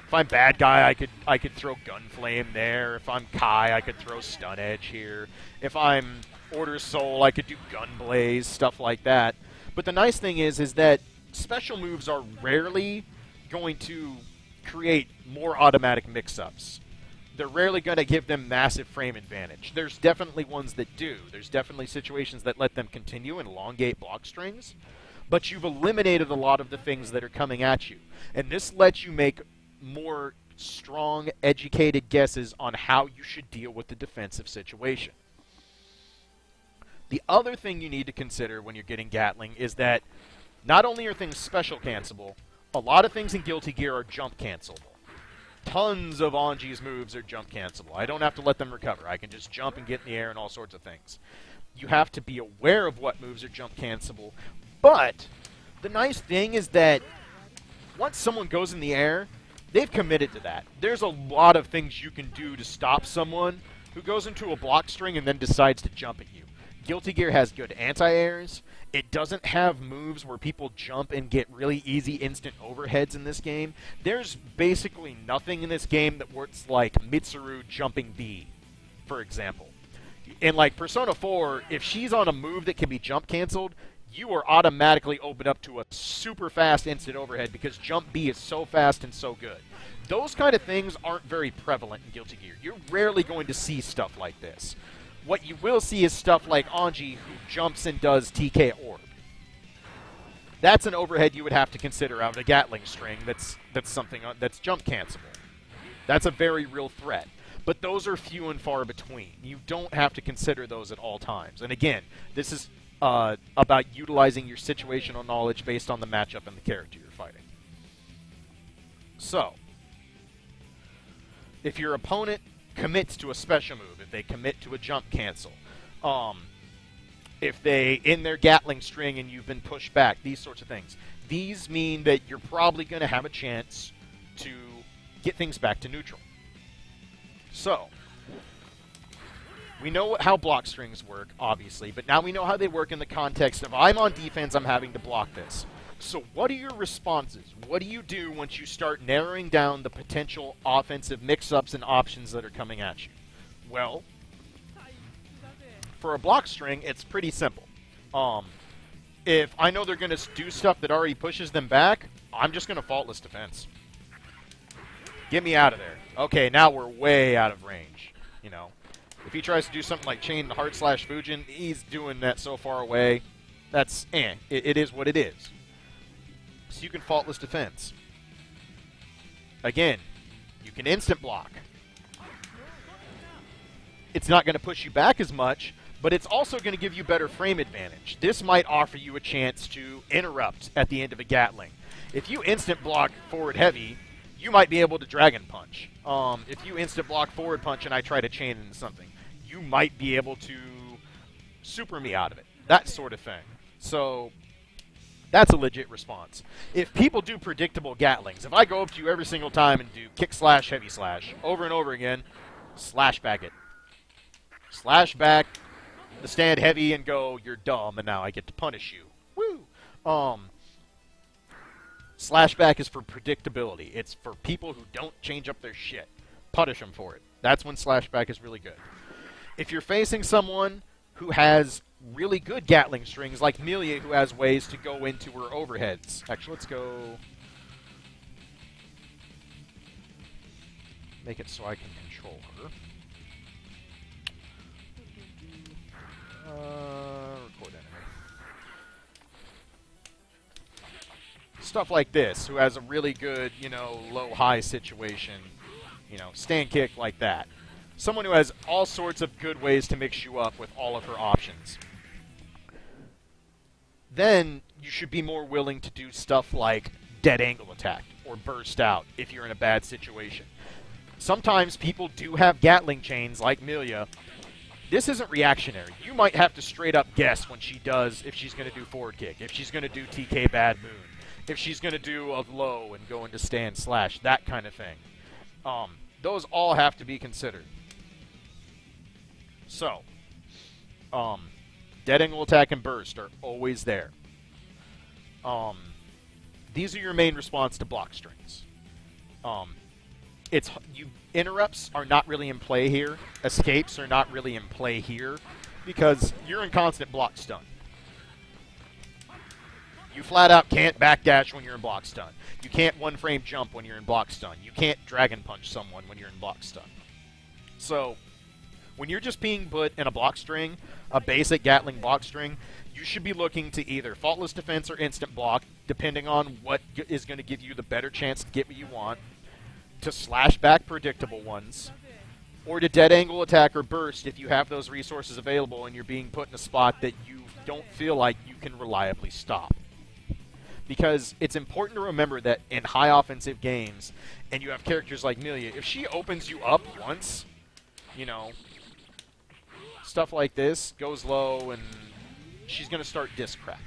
If I'm bad guy, I could throw Gunflame there. If I'm Kai, I could throw Stun Edge here. If I'm Order Soul, I could do Gunblaze, stuff like that. But the nice thing is that special moves are rarely going to create more automatic mix-ups. They're rarely going to give them massive frame advantage. There's definitely ones that do. There's definitely situations that let them continue and elongate block strings. But you've eliminated a lot of the things that are coming at you. And this lets you make more strong, educated guesses on how you should deal with the defensive situation. The other thing you need to consider when you're getting Gatling is that not only are things special cancelable, a lot of things in Guilty Gear are jump cancelable. Tons of Anji's moves are jump cancelable. I don't have to let them recover. I can just jump and get in the air and all sorts of things. You have to be aware of what moves are jump cancelable. But the nice thing is that once someone goes in the air, they've committed to that. There's a lot of things you can do to stop someone who goes into a block string and then decides to jump at you. Guilty Gear has good anti-airs. It doesn't have moves where people jump and get really easy instant overheads in this game. There's basically nothing in this game that works like Mitsuru jumping B, for example. In like Persona 4, if she's on a move that can be jump canceled, you are automatically opened up to a super fast instant overhead because jump B is so fast and so good. Those kind of things aren't very prevalent in Guilty Gear. You're rarely going to see stuff like this. What you will see is stuff like Anji, who jumps and does TK Orb. That's an overhead you would have to consider out of a Gatling string that's something that's jump cancelable. That's a very real threat. But those are few and far between. You don't have to consider those at all times. And again, this is about utilizing your situational knowledge based on the matchup and the character you're fighting. So, if your opponent commits to a special move, if they commit to a jump cancel, if they in their Gatling string and you've been pushed back, these sorts of things. These mean that you're probably going to have a chance to get things back to neutral. So, we know how block strings work, obviously, but now we know how they work in the context of I'm on defense, I'm having to block this. So what are your responses? What do you do once you start narrowing down the potential offensive mix-ups and options that are coming at you? Well, for a block string, it's pretty simple. If I know they're going to do stuff that already pushes them back, I'm just going to faultless defense. Get me out of there. Okay, now we're way out of range. You know, if he tries to do something like chain heart / Fujin, he's doing that so far away. That's, it is what it is. So you can faultless defense. Again, you can instant block. It's not going to push you back as much, but it's also going to give you better frame advantage. This might offer you a chance to interrupt at the end of a Gatling. If you instant block forward heavy, you might be able to dragon punch. If you instant block forward punch and I try to chain into something, you might be able to super me out of it. That sort of thing. So that's a legit response. If people do predictable Gatlings, if I go up to you every single time and do kick slash, heavy slash, over and over again, slash back it. Slash back the stand heavy and go, you're dumb, and now I get to punish you. Woo! Slash back is for predictability. It's for people who don't change up their shit. Punish them for it. That's when slash back is really good. If you're facing someone who has really good Gatling strings, like Melia, who has ways to go into her overheads. Actually, let's go make it so I can control her. Record enemy. Stuff like this, who has a really good, you know, low-high situation, you know, stand kick like that. Someone who has all sorts of good ways to mix you up with all of her options. Then you should be more willing to do stuff like dead angle attack or burst out if you're in a bad situation. Sometimes people do have Gatling chains like Melia. This isn't reactionary. You might have to straight up guess when she does, if she's going to do forward kick, if she's going to do TK bad moon, if she's going to do a low and go into stand slash, that kind of thing. Those all have to be considered. So, dead angle attack and burst are always there. These are your main response to block strings. Interrupts are not really in play here. Escapes are not really in play here because you're in constant block stun. You flat out can't backdash when you're in block stun. You can't one-frame jump when you're in block stun. You can't dragon punch someone when you're in block stun. So, when you're just being put in a block string, a basic Gatling block string, you should be looking to either faultless defense or instant block, depending on what is going to give you the better chance to get what you want, to slash back predictable ones, or to dead angle attack or burst if you have those resources available and you're being put in a spot that you don't feel like you can reliably stop. Because it's important to remember that in high offensive games, and you have characters like Melia, if she opens you up once, you know, stuff like this goes low and she's going to start disc crack.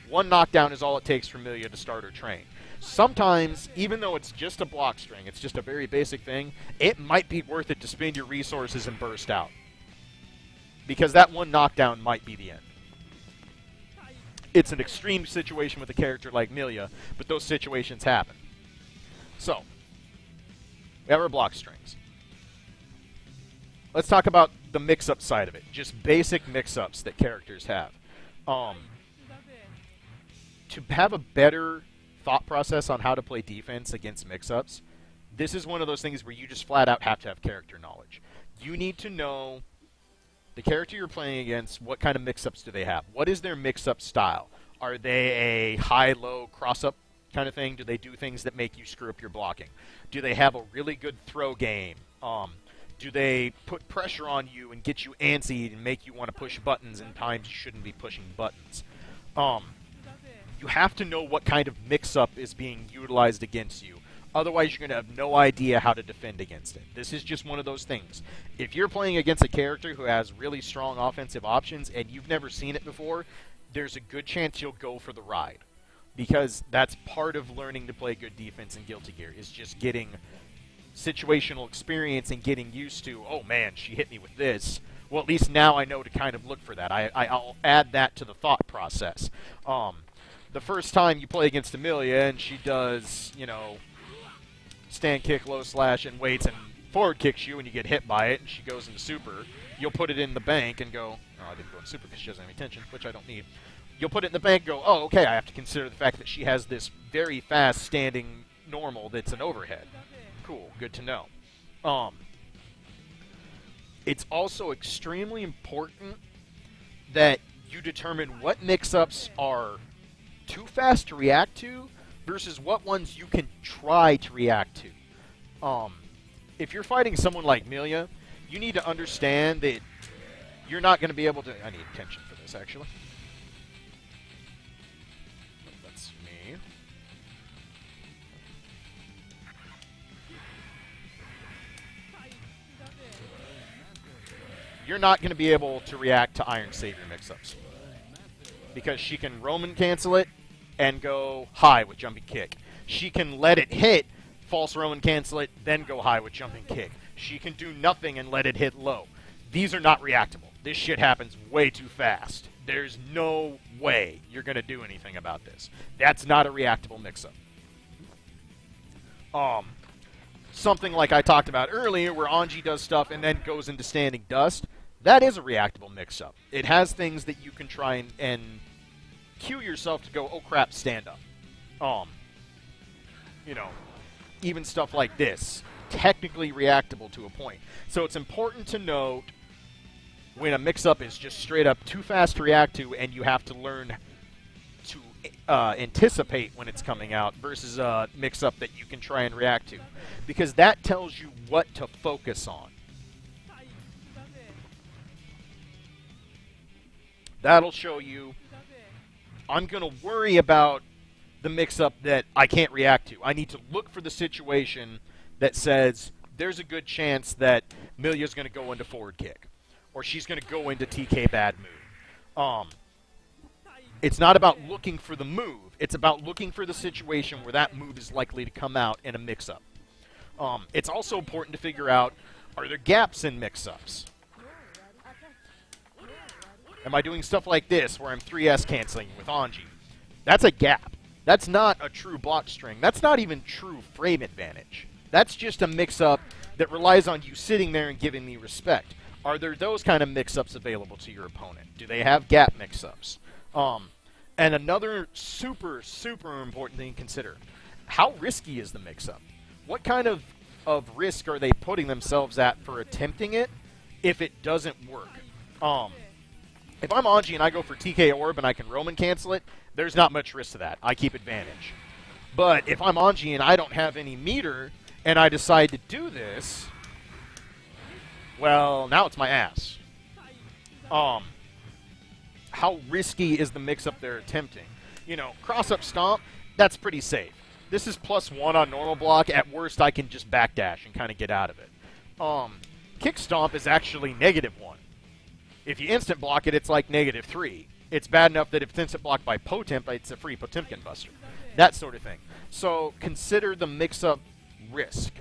One knockdown is all it takes for Melia to start her train. Sometimes, even though it's just a block string, it's just a very basic thing, it might be worth it to spend your resources and burst out. Because that one knockdown might be the end. It's an extreme situation with a character like Melia, but those situations happen. So, we have our block strings. Let's talk about the mix-up side of it. Just basic mix-ups that characters have. To have a better thought process on how to play defense against mix-ups, this is one of those things where you just flat out have to have character knowledge. You need to know the character you're playing against, what kind of mix-ups do they have? What is their mix-up style? Are they a high-low cross-up kind of thing? Do they do things that make you screw up your blocking? Do they have a really good throw game? Do they put pressure on you and get you antsy and make you want to push buttons in times you shouldn't be pushing buttons? You have to know what kind of mix-up is being utilized against you. Otherwise, you're going to have no idea how to defend against it. This is just one of those things. If you're playing against a character who has really strong offensive options and you've never seen it before, there's a good chance you'll go for the ride. Because that's part of learning to play good defense in Guilty Gear, is just getting situational experience and getting used to, oh man, she hit me with this. Well, at least now I know to kind of look for that. I'll add that to the thought process. The first time you play against Amelia and she does, you know, stand kick, low slash, and waits and forward kicks you and you get hit by it and she goes into super, you'll put it in the bank and go, oh, I didn't go into super because she doesn't have any tension, which I don't need. You'll put it in the bank and go, oh, okay, I have to consider the fact that she has this very fast standing normal that's an overhead. Cool, good to know. It's also extremely important that you determine what mix-ups are too fast to react to versus what ones you can try to react to. If you're fighting someone like Melia, you need to understand that you're not going to be able to... I need attention for this, actually. That's me. you're not going to be able to react to Iron Savior mix-ups. Because she can Roman cancel it and go high with jumping kick. She can let it hit, false Roman cancel it, then go high with jumping kick. She can do nothing and let it hit low. These are not reactable. This shit happens way too fast. There's no way you're going to do anything about this. That's not a reactable mix-up. Something like I talked about earlier where Anji does stuff and then goes into standing dust, that is a reactable mix-up. It has things that you can try and cue yourself to go, oh crap, stand up. You know, even stuff like this, technically reactable to a point. So it's important to note when a mix-up is just straight up too fast to react to and you have to learn to anticipate when it's coming out versus a mix-up that you can try and react to. Because that tells you what to focus on. That'll show you, I'm going to worry about the mix-up that I can't react to. I need to look for the situation that says there's a good chance that Milia's going to go into forward kick. Or she's going to go into TK bad move. It's not about looking for the move. It's about looking for the situation where that move is likely to come out in a mix-up. It's also important to figure out, are there gaps in mix-ups? Am I doing stuff like this where I'm 3S canceling with Anji? That's a gap. That's not a true block string. That's not even true frame advantage. That's just a mix-up that relies on you sitting there and giving me respect. Are there those kind of mix-ups available to your opponent? Do they have gap mix-ups? And another super, super important thing to consider. How risky is the mix-up? What kind of risk are they putting themselves at for attempting it if it doesn't work? If I'm Anji and I go for TK Orb and I can Roman cancel it, there's not much risk to that. I keep advantage. But if I'm Anji and I don't have any meter and I decide to do this, well, now it's my ass. How risky is the mix-up they're attempting? You know, cross-up stomp, that's pretty safe. This is +1 on normal block. At worst, I can just backdash and kind of get out of it. Kick stomp is actually -1. If you instant block it, it's like -3. It's bad enough that if it's instant blocked by Potemp, it's a free Potemkin buster. That sort of thing. So consider the mix-up risk.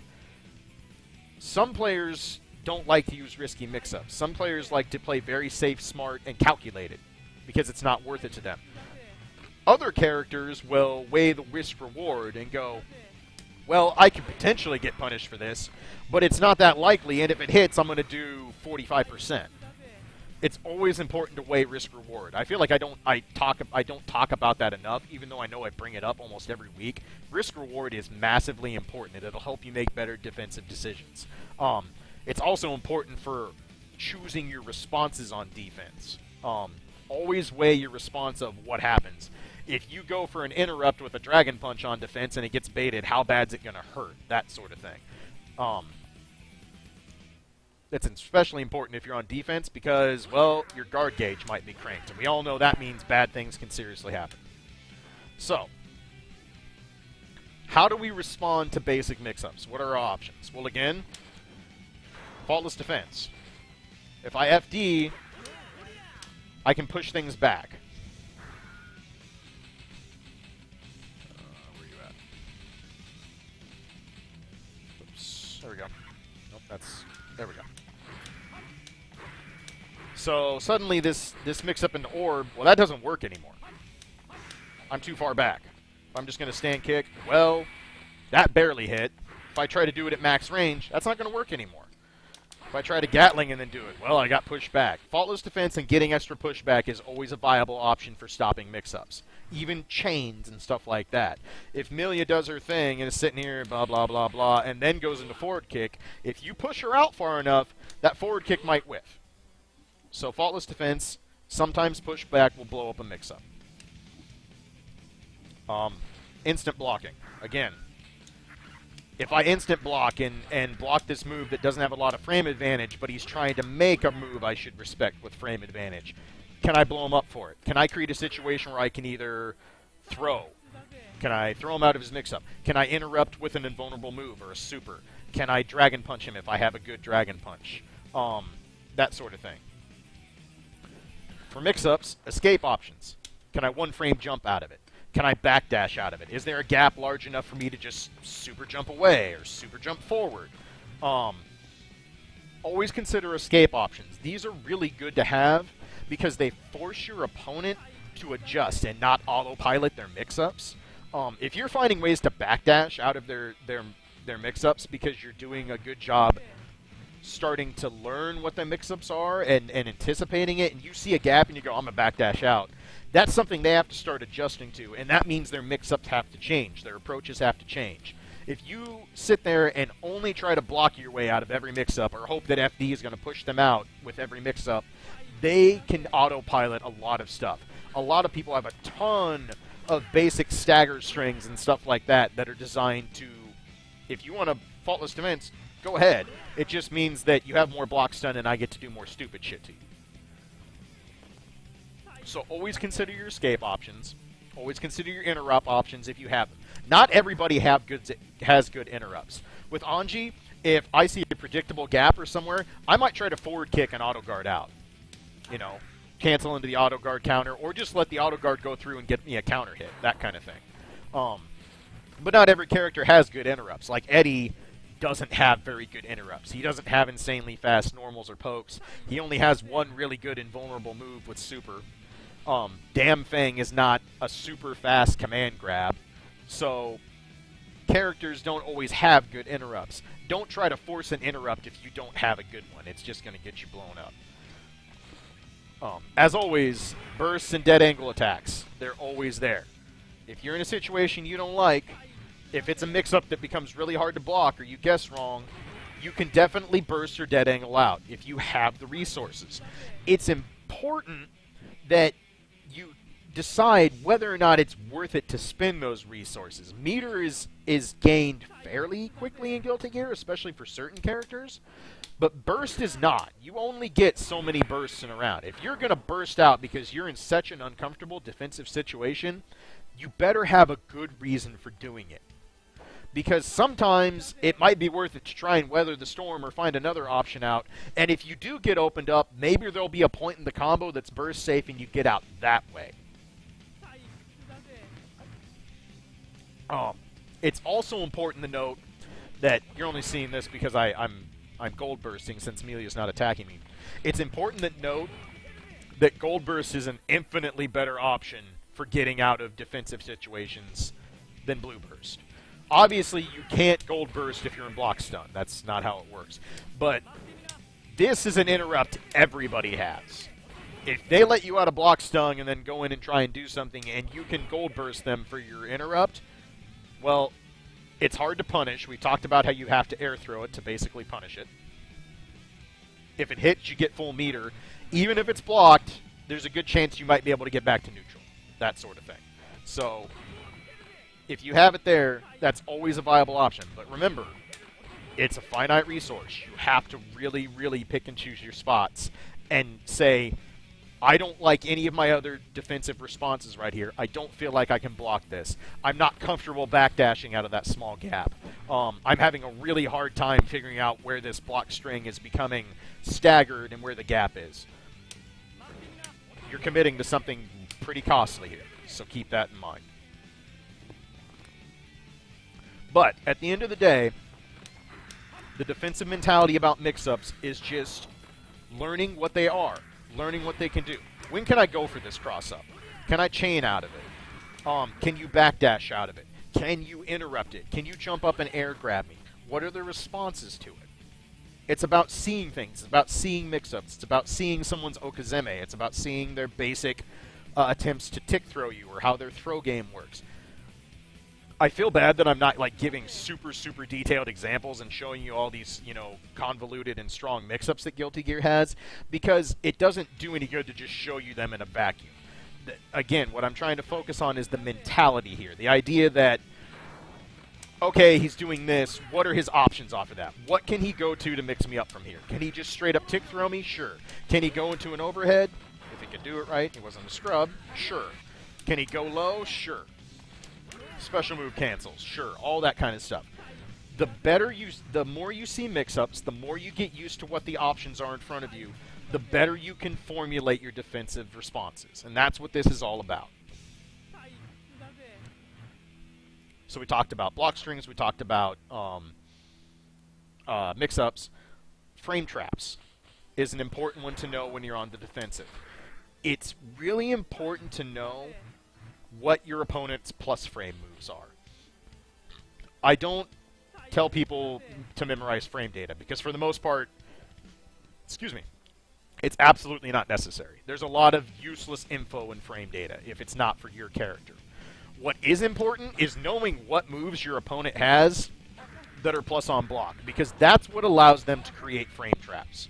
Some players don't like to use risky mix-ups. Some players like to play very safe, smart, and calculated because it's not worth it to them. Other characters will weigh the risk-reward and go, well, I could potentially get punished for this, but it's not that likely, and if it hits, I'm going to do 45%. It's always important to weigh risk-reward. I feel like I don't talk about that enough, even though I know I bring it up almost every week. Risk-reward is massively important, and it'll help you make better defensive decisions. It's also important for choosing your responses on defense. Always weigh your response of what happens. If you go for an interrupt with a Dragon Punch on defense and it gets baited, how bad's it going to hurt? That sort of thing. It's especially important if you're on defense because, well, your guard gauge might be cranked. And we all know that means bad things can seriously happen. So, how do we respond to basic mix-ups? What are our options? Well, again, faultless defense. If I FD, I can push things back. Where are you at? Oops. There we go. Nope, there we go. So suddenly this mix-up into orb, well, that doesn't work anymore. I'm too far back. If I'm just going to stand kick, well, that barely hit. If I try to do it at max range, that's not going to work anymore. If I try to Gatling and then do it, well, I got pushed back. Faultless defense and getting extra pushback is always a viable option for stopping mix-ups. Even chains and stuff like that. If Milia does her thing and is sitting here, blah, blah, blah, blah, and then goes into forward kick, if you push her out far enough, that forward kick might whiff. So faultless defense, sometimes pushback will blow up a mix-up. Instant blocking. Again, if I instant block and block this move that doesn't have a lot of frame advantage, but he's trying to make a move I should respect with frame advantage, can I blow him up for it? Can I create a situation where I can either throw? Can I throw him out of his mix-up? Can I interrupt with an invulnerable move or a super? Can I Dragon Punch him if I have a good Dragon Punch? that sort of thing. For mix-ups, escape options. Can I one-frame jump out of it? Can I backdash out of it? Is there a gap large enough for me to just super jump away or super jump forward? Always consider escape options. These are really good to have because they force your opponent to adjust and not autopilot their mix-ups. If you're finding ways to backdash out of their mix-ups because you're doing a good job starting to learn what the mix-ups are and anticipating it, and you see a gap and you go, I'm going to backdash out, that's something they have to start adjusting to, and that means their mix-ups have to change. Their approaches have to change. If you sit there and only try to block your way out of every mix-up or hope that FD is going to push them out with every mix-up, they can autopilot a lot of stuff. A lot of people have a ton of basic stagger strings and stuff like that that are designed to, if you want a faultless defense, go ahead. It just means that you have more block stun and I get to do more stupid shit to you. So always consider your escape options. Always consider your interrupt options if you have them. Not everybody has good interrupts. With Anji, if I see a predictable gap or somewhere, I might try to forward kick an auto guard out. You know, cancel into the auto guard counter, or just let the auto guard go through and get me a counter hit, that kind of thing. But not every character has good interrupts. Like Eddie doesn't have very good interrupts. He doesn't have insanely fast normals or pokes. He only has one really good invulnerable move with super. Damn Fang is not a super fast command grab. So characters don't always have good interrupts. Don't try to force an interrupt if you don't have a good one. It's just going to get you blown up. As always, bursts and dead angle attacks. They're always there. If you're in a situation you don't like, if it's a mix-up that becomes really hard to block or you guess wrong, you can definitely burst or dead angle out if you have the resources. It's important that you decide whether or not it's worth it to spend those resources. Meter is gained fairly quickly in Guilty Gear, especially for certain characters, but burst is not. You only get so many bursts in a round. If you're going to burst out because you're in such an uncomfortable defensive situation, you better have a good reason for doing it. Because sometimes it might be worth it to try and weather the storm or find another option out. And if you do get opened up, maybe there'll be a point in the combo that's burst safe and you get out that way. It's also important to note that you're only seeing this because I'm gold bursting since Amelia's not attacking me. It's important to note that gold burst is an infinitely better option for getting out of defensive situations than blue burst. Obviously, you can't gold burst if you're in block stun. That's not how it works. But this is an interrupt everybody has. If they let you out of block stun and then go in and try and do something and you can gold burst them for your interrupt, well, it's hard to punish. We talked about how you have to air throw it to basically punish it. If it hits, you get full meter. Even if it's blocked, there's a good chance you might be able to get back to neutral. That sort of thing. So if you have it there, that's always a viable option. But remember, it's a finite resource. You have to really, really pick and choose your spots and say, I don't like any of my other defensive responses right here. I don't feel like I can block this. I'm not comfortable backdashing out of that small gap. I'm having a really hard time figuring out where this block string is becoming staggered and where the gap is. You're committing to something pretty costly here, so keep that in mind. But at the end of the day, the defensive mentality about mix-ups is just learning what they are, learning what they can do. When can I go for this cross-up? Can I chain out of it? Can you backdash out of it? Can you interrupt it? Can you jump up and air grab me? What are the responses to it? It's about seeing things. It's about seeing mix-ups. It's about seeing someone's Okazeme. It's about seeing their basic attempts to tick throw you or how their throw game works. I feel bad that I'm not like giving super detailed examples and showing you all these, you know, convoluted and strong mix-ups that Guilty Gear has, because it doesn't do any good to just show you them in a vacuum. Again, what I'm trying to focus on is the mentality here. The idea that, okay, he's doing this, what are his options off of that? What can he go to mix me up from here? Can he just straight up tick throw me? Sure. Can he go into an overhead? If he could do it right, he wasn't a scrub. Sure. Can he go low? Sure. Special move cancels, sure, all that kind of stuff. the more you see mix-ups, the more you get used to what the options are in front of you, the better you can formulate your defensive responses. And that's what this is all about. So we talked about block strings, we talked about mix-ups. Frame traps is an important one to know when you're on the defensive. It's really important to know what your opponent's plus frame moves are. I don't tell people to memorize frame data because for the most part, it's absolutely not necessary. There's a lot of useless info in frame data if it's not for your character. What is important is knowing what moves your opponent has that are plus on block, because that's what allows them to create frame traps.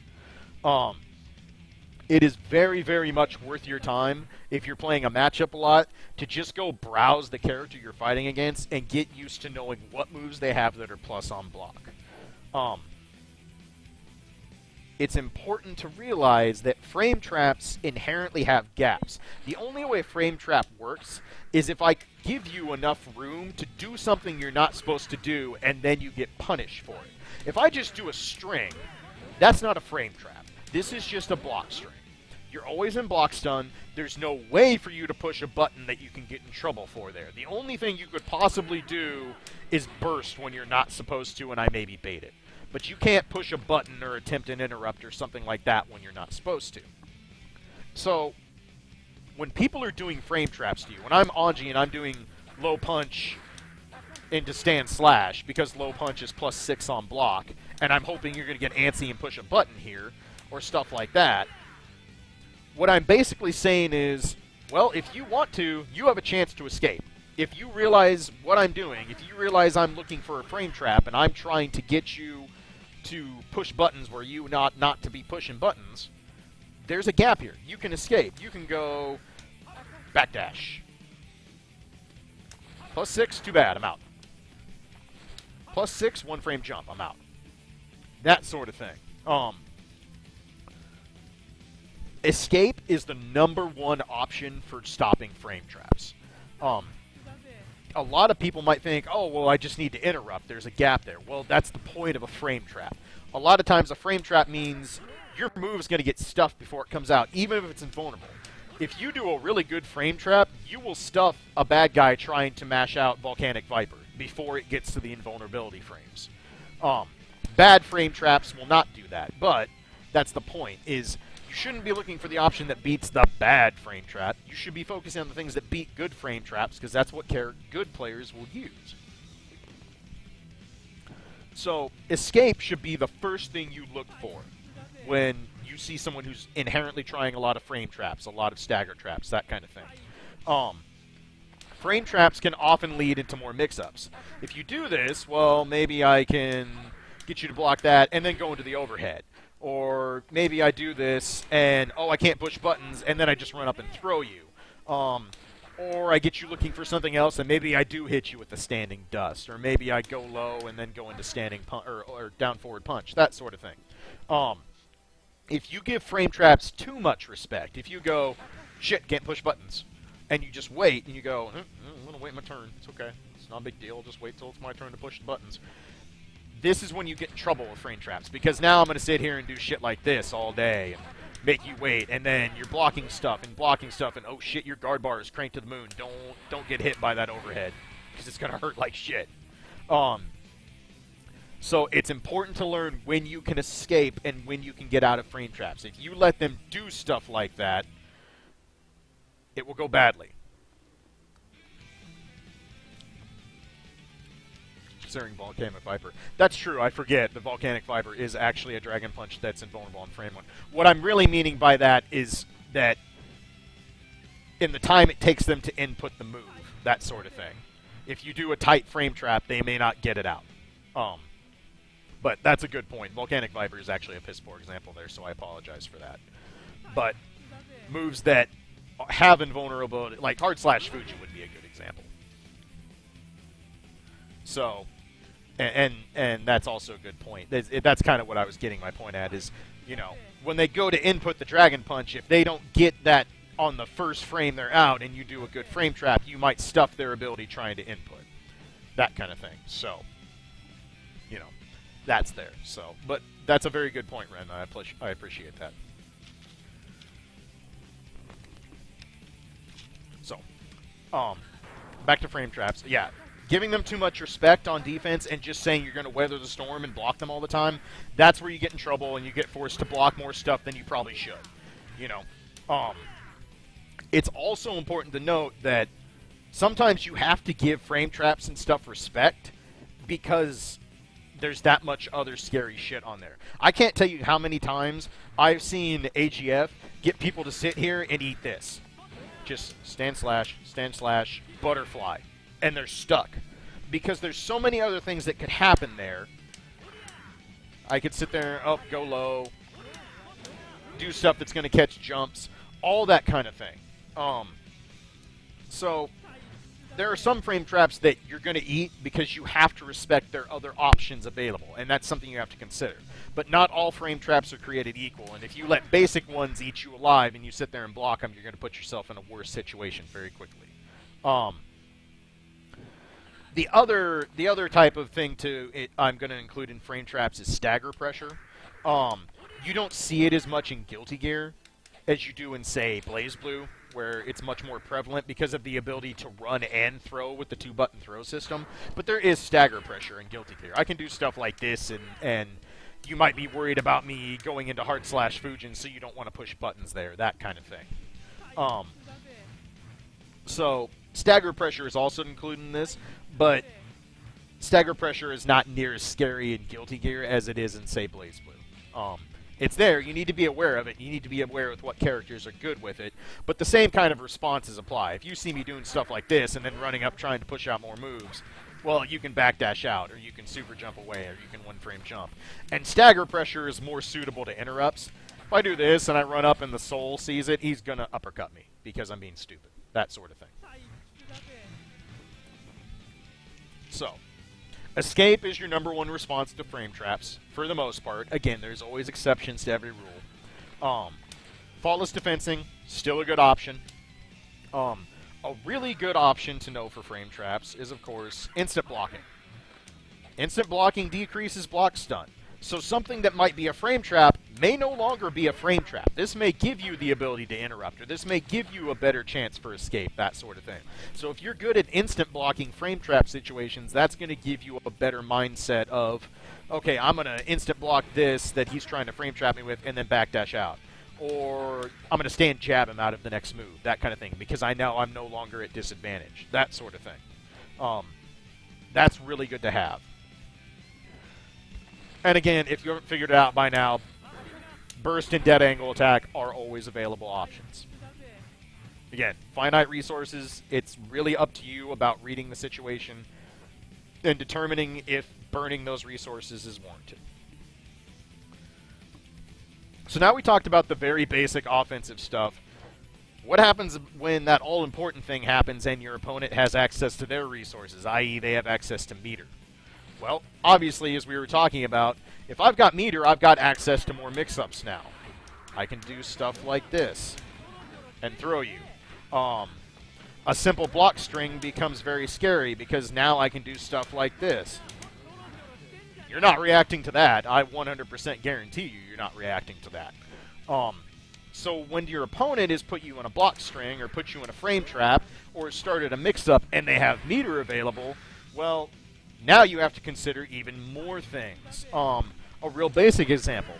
It is very, very much worth your time if you're playing a matchup a lot to just go browse the character you're fighting against and get used to knowing what moves they have that are plus on block. It's important to realize that frame traps inherently have gaps. The only way frame trap works is if I give you enough room to do something you're not supposed to do and then you get punished for it. If I just do a string, that's not a frame trap. This is just a block string. You're always in block stun. There's no way for you to push a button that you can get in trouble for there. The only thing you could possibly do is burst when you're not supposed to and I maybe bait it. But you can't push a button or attempt an interrupt or something like that when you're not supposed to. So, when people are doing frame traps to you, when I'm Anji and I'm doing low punch into stand slash, because low punch is +6 on block, and I'm hoping you're going to get antsy and push a button here, or stuff like that, what I'm basically saying is, well, if you want to, you have a chance to escape. If you realize what I'm doing, if you realize I'm looking for a frame trap and I'm trying to get you to push buttons where you not to be pushing buttons, there's a gap here. You can escape. You can go backdash. +6, too bad, I'm out. +6, 1 frame jump, I'm out. That sort of thing. Escape is the #1 option for stopping frame traps. A lot of people might think, oh, well, I just need to interrupt. There's a gap there. Well, that's the point of a frame trap. A lot of times a frame trap means your move's going to get stuffed before it comes out, even if it's invulnerable. If you do a really good frame trap, you will stuff a bad guy trying to mash out Volcanic Viper before it gets to the invulnerability frames. Bad frame traps will not do that, but that's the point, is you shouldn't be looking for the option that beats the bad frame trap. You should be focusing on the things that beat good frame traps, because that's what good players will use. So, escape should be the first thing you look for when you see someone who's inherently trying a lot of frame traps, a lot of stagger traps, that kind of thing. Frame traps can often lead into more mix-ups. If you do this, well, maybe I can get you to block that and then go into the overhead. Or maybe I do this and, oh, I can't push buttons, and then I just run up and throw you. Or I get you looking for something else, and maybe I do hit you with the standing dust. Or maybe I go low and then go into standing or down forward punch, that sort of thing. If you give frame traps too much respect, if you go, shit, can't push buttons, and you just wait, and you go, I'm going to wait my turn, it's okay, it's not a big deal, I'll just wait till it's my turn to push the buttons. This is when you get in trouble with frame traps, because now I'm going to sit here and do shit like this all day, and make you wait, and then you're blocking stuff, and oh shit, your guard bar is cranked to the moon. Don't get hit by that overhead, because it's going to hurt like shit. So it's important to learn when you can escape and when you can get out of frame traps. If you let them do stuff like that, it will go badly. Considering Volcanic Viper. That's true, I forget. The Volcanic Viper is actually a Dragon Punch that's invulnerable on frame 1. What I'm really meaning by that is that in the time it takes them to input the move, that sort of thing. If you do a tight frame trap, they may not get it out. But that's a good point. Volcanic Viper is actually a piss poor example there, so I apologize for that. But moves that have invulnerability, like Hard Slash Fuji would be a good example. So, and that's also a good point. That's kind of what I was getting my point at is, you know, when they go to input the Dragon Punch, if they don't get that on the first frame they're out and you do a good frame trap, you might stuff their ability trying to input. That kind of thing. So, that's there. So, but that's a very good point, Ren. I appreciate that. So, back to frame traps. Yeah, giving them too much respect on defense and just saying you're going to weather the storm and block them all the time, that's where you get in trouble and you get forced to block more stuff than you probably should. You know, it's also important to note that sometimes you have to give frame traps and stuff respect because there's that much other scary shit on there. I can't tell you how many times I've seen AGF get people to sit here and eat this. Just stand slash, butterfly. And they're stuck. Because there's so many other things that could happen there. I could sit there, go low, do stuff that's going to catch jumps, all that kind of thing. So there are some frame traps that you're going to eat because you have to respect their other options available, and that's something you have to consider. But not all frame traps are created equal, and if you let basic ones eat you alive and you sit there and block them, you're going to put yourself in a worse situation very quickly. The other type of thing I'm going to include in frame traps is stagger pressure. You don't see it as much in Guilty Gear as you do in, say, BlazBlue, where it's much more prevalent because of the ability to run and throw with the 2-button throw system. But there is stagger pressure in Guilty Gear. I can do stuff like this, and you might be worried about me going into hard/Fujin, so you don't want to push buttons there, that kind of thing. So stagger pressure is also included in this, but stagger pressure is not near as scary in Guilty Gear as it is in, say, BlazBlue. It's there. You need to be aware of it. You need to be aware with what characters are good with it. But the same kind of responses apply. If you see me doing stuff like this and then running up trying to push out more moves, well, you can backdash out, or you can super jump away, or you can one-frame jump. And stagger pressure is more suitable to interrupts. If I do this and I run up and the soul sees it, he's going to uppercut me because I'm being stupid. That sort of thing. So, escape is your #1 response to frame traps, for the most part. Again, there's always exceptions to every rule. Faultless defensing, still a good option. A really good option to know for frame traps is, of course, instant blocking. Instant blocking decreases block stun. So something that might be a frame trap may no longer be a frame trap. This may give you the ability to interrupt, or this may give you a better chance for escape, that sort of thing. So if you're good at instant blocking frame trap situations, that's going to give you a better mindset of, okay, I'm going to instant block this that he's trying to frame trap me with and then backdash out. Or I'm going to stand jab him out of the next move, that kind of thing, because I know I'm no longer at disadvantage, that sort of thing. That's really good to have. And again, if you haven't figured it out by now, burst and dead angle attack are always available options. Again, finite resources, it's really up to you about reading the situation and determining if burning those resources is warranted. So now we talked about the very basic offensive stuff. What happens when that all-important thing happens and your opponent has access to their resources, i.e. they have access to meter? Well, obviously, as we were talking about, if I've got meter, I've got access to more mix-ups now. I can do stuff like this and throw you. A simple block string becomes very scary because now I can do stuff like this. You're not reacting to that. I 100% guarantee you you're not reacting to that. So when your opponent has put you in a block string or put you in a frame trap or started a mix-up and they have meter available, well, now you have to consider even more things. A real basic example.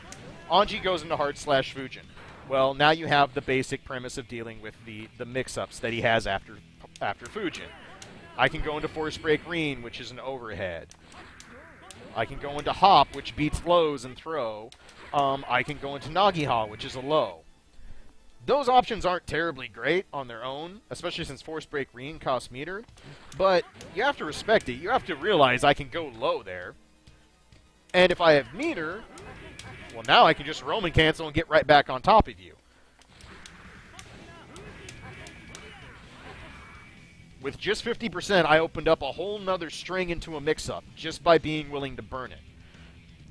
Anji goes into hard/Fujin. Well, now you have the basic premise of dealing with the mix-ups that he has after Fujin. I can go into Force Break Reen, which is an overhead. I can go into Hop, which beats lows and throw. I can go into Nagiha, which is a low. Those options aren't terribly great on their own, especially since Force Break Reen costs meter, but you have to respect it. You have to realize I can go low there. And if I have meter, well, now I can just Roman cancel and get right back on top of you. With just 50%, I opened up a whole nother string into a mix-up just by being willing to burn it.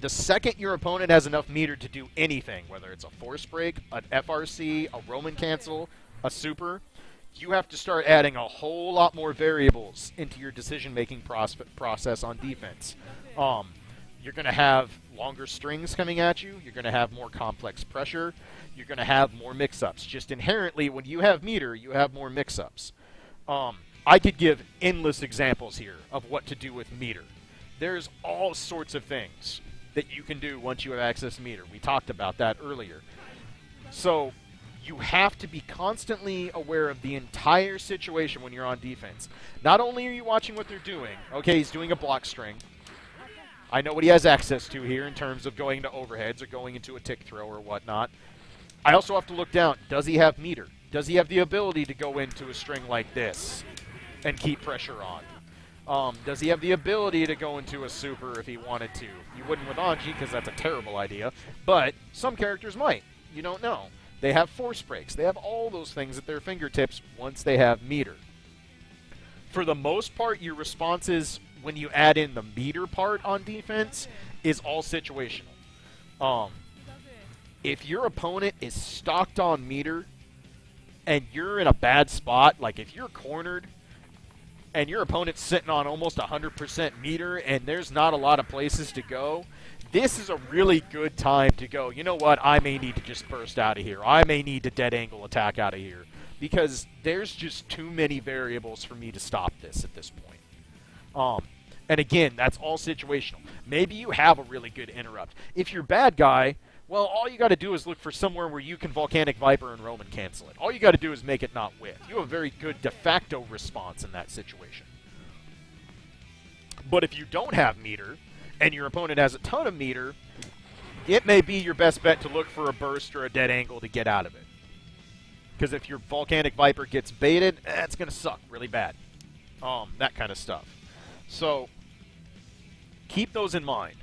The second your opponent has enough meter to do anything, whether it's a Force Break, an FRC, a Roman Cancel, a Super, you have to start adding a whole lot more variables into your decision-making process on defense. You're going to have longer strings coming at you. You're going to have more complex pressure. You're going to have more mix-ups. Just inherently, when you have meter, you have more mix-ups. I could give endless examples here of what to do with meter. There's all sorts of things that you can do once you have access to meter. We talked about that earlier. So you have to be constantly aware of the entire situation when you're on defense. Not only are you watching what they're doing. Okay, he's doing a block string. I know what he has access to here in terms of going to overheads or going into a tick throw or whatnot. I also have to look down. Does he have meter? Does he have the ability to go into a string like this and keep pressure on? Does he have the ability to go into a super if he wanted to? You wouldn't with Anji because that's a terrible idea, but some characters might. You don't know. They have force breaks. They have all those things at their fingertips once they have meter. For the most part, your responses when you add in the meter part on defense is all situational. If your opponent is stocked on meter and you're in a bad spot, like if you're cornered and your opponent's sitting on almost 100% meter and there's not a lot of places to go, this is a really good time to go, you know what, I may need to just burst out of here. I may need to dead angle attack out of here because there's just too many variables for me to stop this at this point. And again, that's all situational. Maybe you have a really good interrupt. If you're bad guy, well, all you got to do is look for somewhere where you can Volcanic Viper and Roman cancel it. All you got to do is make it not whiff. You have a very good de facto response in that situation. But if you don't have meter, and your opponent has a ton of meter, it may be your best bet to look for a burst or a dead angle to get out of it. Because if your Volcanic Viper gets baited, it's going to suck really bad. That kind of stuff. So, keep those in mind.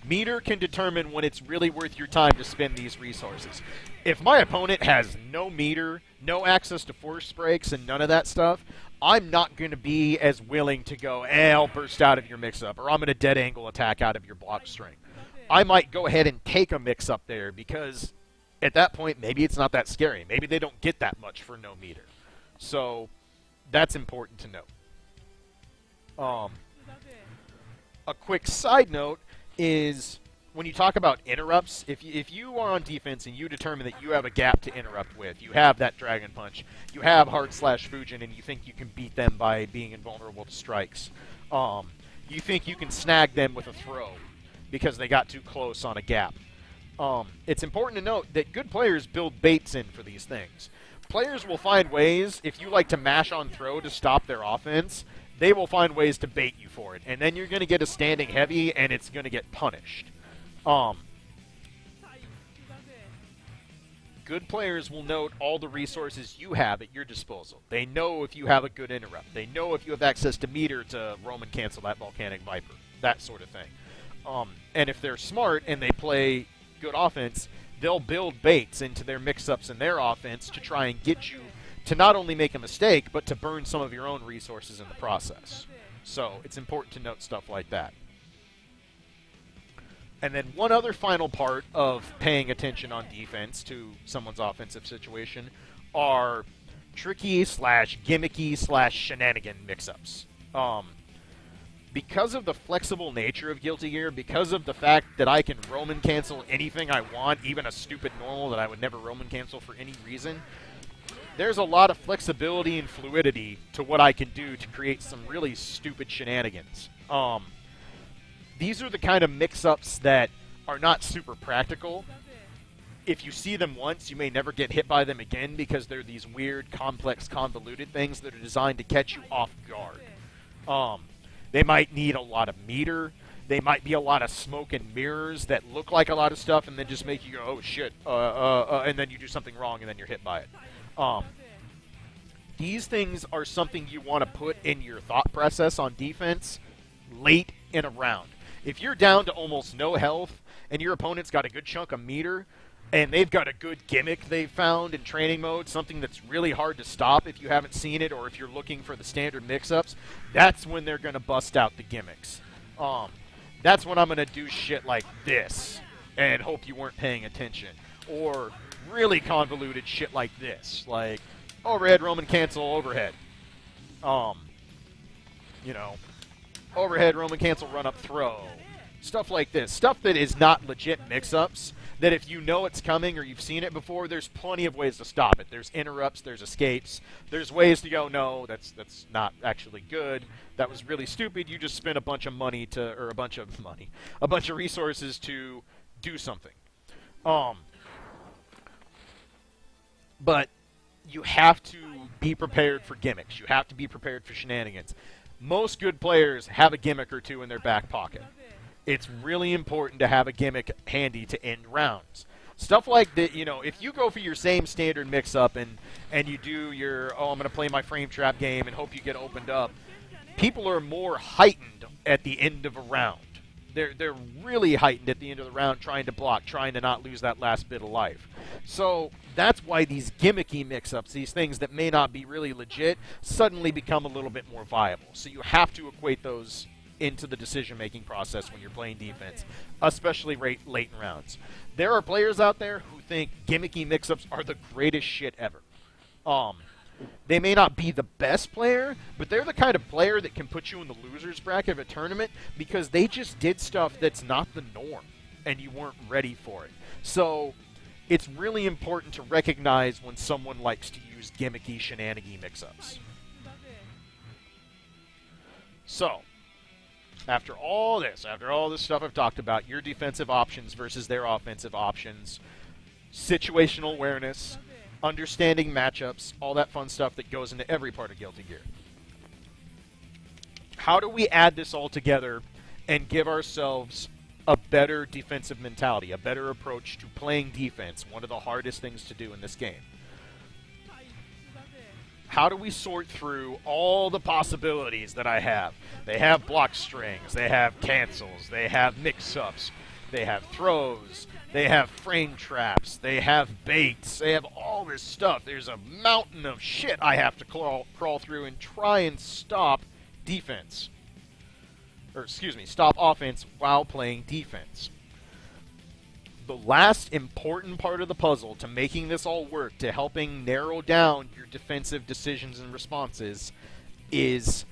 Meter can determine when it's really worth your time to spend these resources. If my opponent has no meter, no access to force breaks, and none of that stuff, I'm not going to be as willing to go, I'll burst out of your mix-up, or I'm going to dead angle attack out of your block string. I might go ahead and take a mix-up there, because at that point, maybe it's not that scary. Maybe they don't get that much for no meter. So, that's important to note. A quick side note is when you talk about interrupts, if you are on defense and you determine that you have a gap to interrupt with, you have that Dragon Punch, you have hard slash Fujin, and you think you can beat them by being invulnerable to strikes, you think you can snag them with a throw because they got too close on a gap. It's important to note that good players build baits in for these things. Players will find ways, if you like to mash on throw to stop their offense, they will find ways to bait you for it. And then you're going to get a standing heavy, and it's going to get punished. Good players will note all the resources you have at your disposal. They know if you have a good interrupt. They know if you have access to meter to Roman cancel that Volcanic Viper. That sort of thing. And if they're smart and they play good offense, they'll build baits into their mix-ups and their offense to try and get you to not only make a mistake, but to burn some of your own resources in the process. So, it's important to note stuff like that. And then one other final part of paying attention on defense to someone's offensive situation are tricky / gimmicky / shenanigan mix-ups. Because of the flexible nature of Guilty Gear, because of the fact that I can Roman cancel anything I want, even a stupid normal that I would never Roman cancel for any reason, there's a lot of flexibility and fluidity to what I can do to create some really stupid shenanigans. These are the kind of mix-ups that are not super practical. If you see them once, you may never get hit by them again because they're these weird, complex, convoluted things that are designed to catch you off guard. They might need a lot of meter. They might be a lot of smoke and mirrors that look like a lot of stuff and then just make you go, oh shit, and then you do something wrong and then you're hit by it. These things are something you want to put in your thought process on defense late in a round. If you're down to almost no health and your opponent's got a good chunk of meter and they've got a good gimmick they've found in training mode, something that's really hard to stop if you haven't seen it or if you're looking for the standard mix-ups, that's when they're going to bust out the gimmicks. That's when I'm going to do shit like this and hope you weren't paying attention. Or really convoluted shit like this, like overhead Roman cancel overhead. You know, overhead Roman cancel run up throw. Stuff like this. Stuff that is not legit mix-ups, that if you know it's coming or you've seen it before, there's plenty of ways to stop it. There's interrupts, there's escapes, there's ways to go, no, that's not actually good. That was really stupid. You just spent a bunch of money to, or a bunch of resources to do something. But you have to be prepared for gimmicks. You have to be prepared for shenanigans. Most good players have a gimmick or two in their back pocket. It's really important to have a gimmick handy to end rounds. Stuff like that, you know, if you go for your same standard mix-up and you do your, oh, I'm going to play my frame trap game and hope you get opened up, people are more heightened at the end of a round. They're really heightened at the end of the round, trying to block, trying to not lose that last bit of life. So that's why these gimmicky mix-ups, these things that may not be really legit, suddenly become a little bit more viable. So you have to equate those into the decision-making process when you're playing defense, especially late in rounds. There are players out there who think gimmicky mix-ups are the greatest shit ever. They may not be the best player, but they're the kind of player that can put you in the loser's bracket of a tournament because they just did stuff that's not the norm, and you weren't ready for it. So it's really important to recognize when someone likes to use gimmicky, shenanigan mix-ups. So, after all this stuff I've talked about, your defensive options versus their offensive options, situational awareness, understanding matchups, all that fun stuff that goes into every part of Guilty Gear. How do we add this all together and give ourselves a better defensive mentality, a better approach to playing defense, one of the hardest things to do in this game? How do we sort through all the possibilities that I have? They have block strings, they have cancels, they have mix-ups, they have throws, they have frame traps, they have baits, they have all this stuff. There's a mountain of shit I have to crawl through and try and stop defense. Or, excuse me, stop offense while playing defense. The last important part of the puzzle to making this all work, to helping narrow down your defensive decisions and responses, is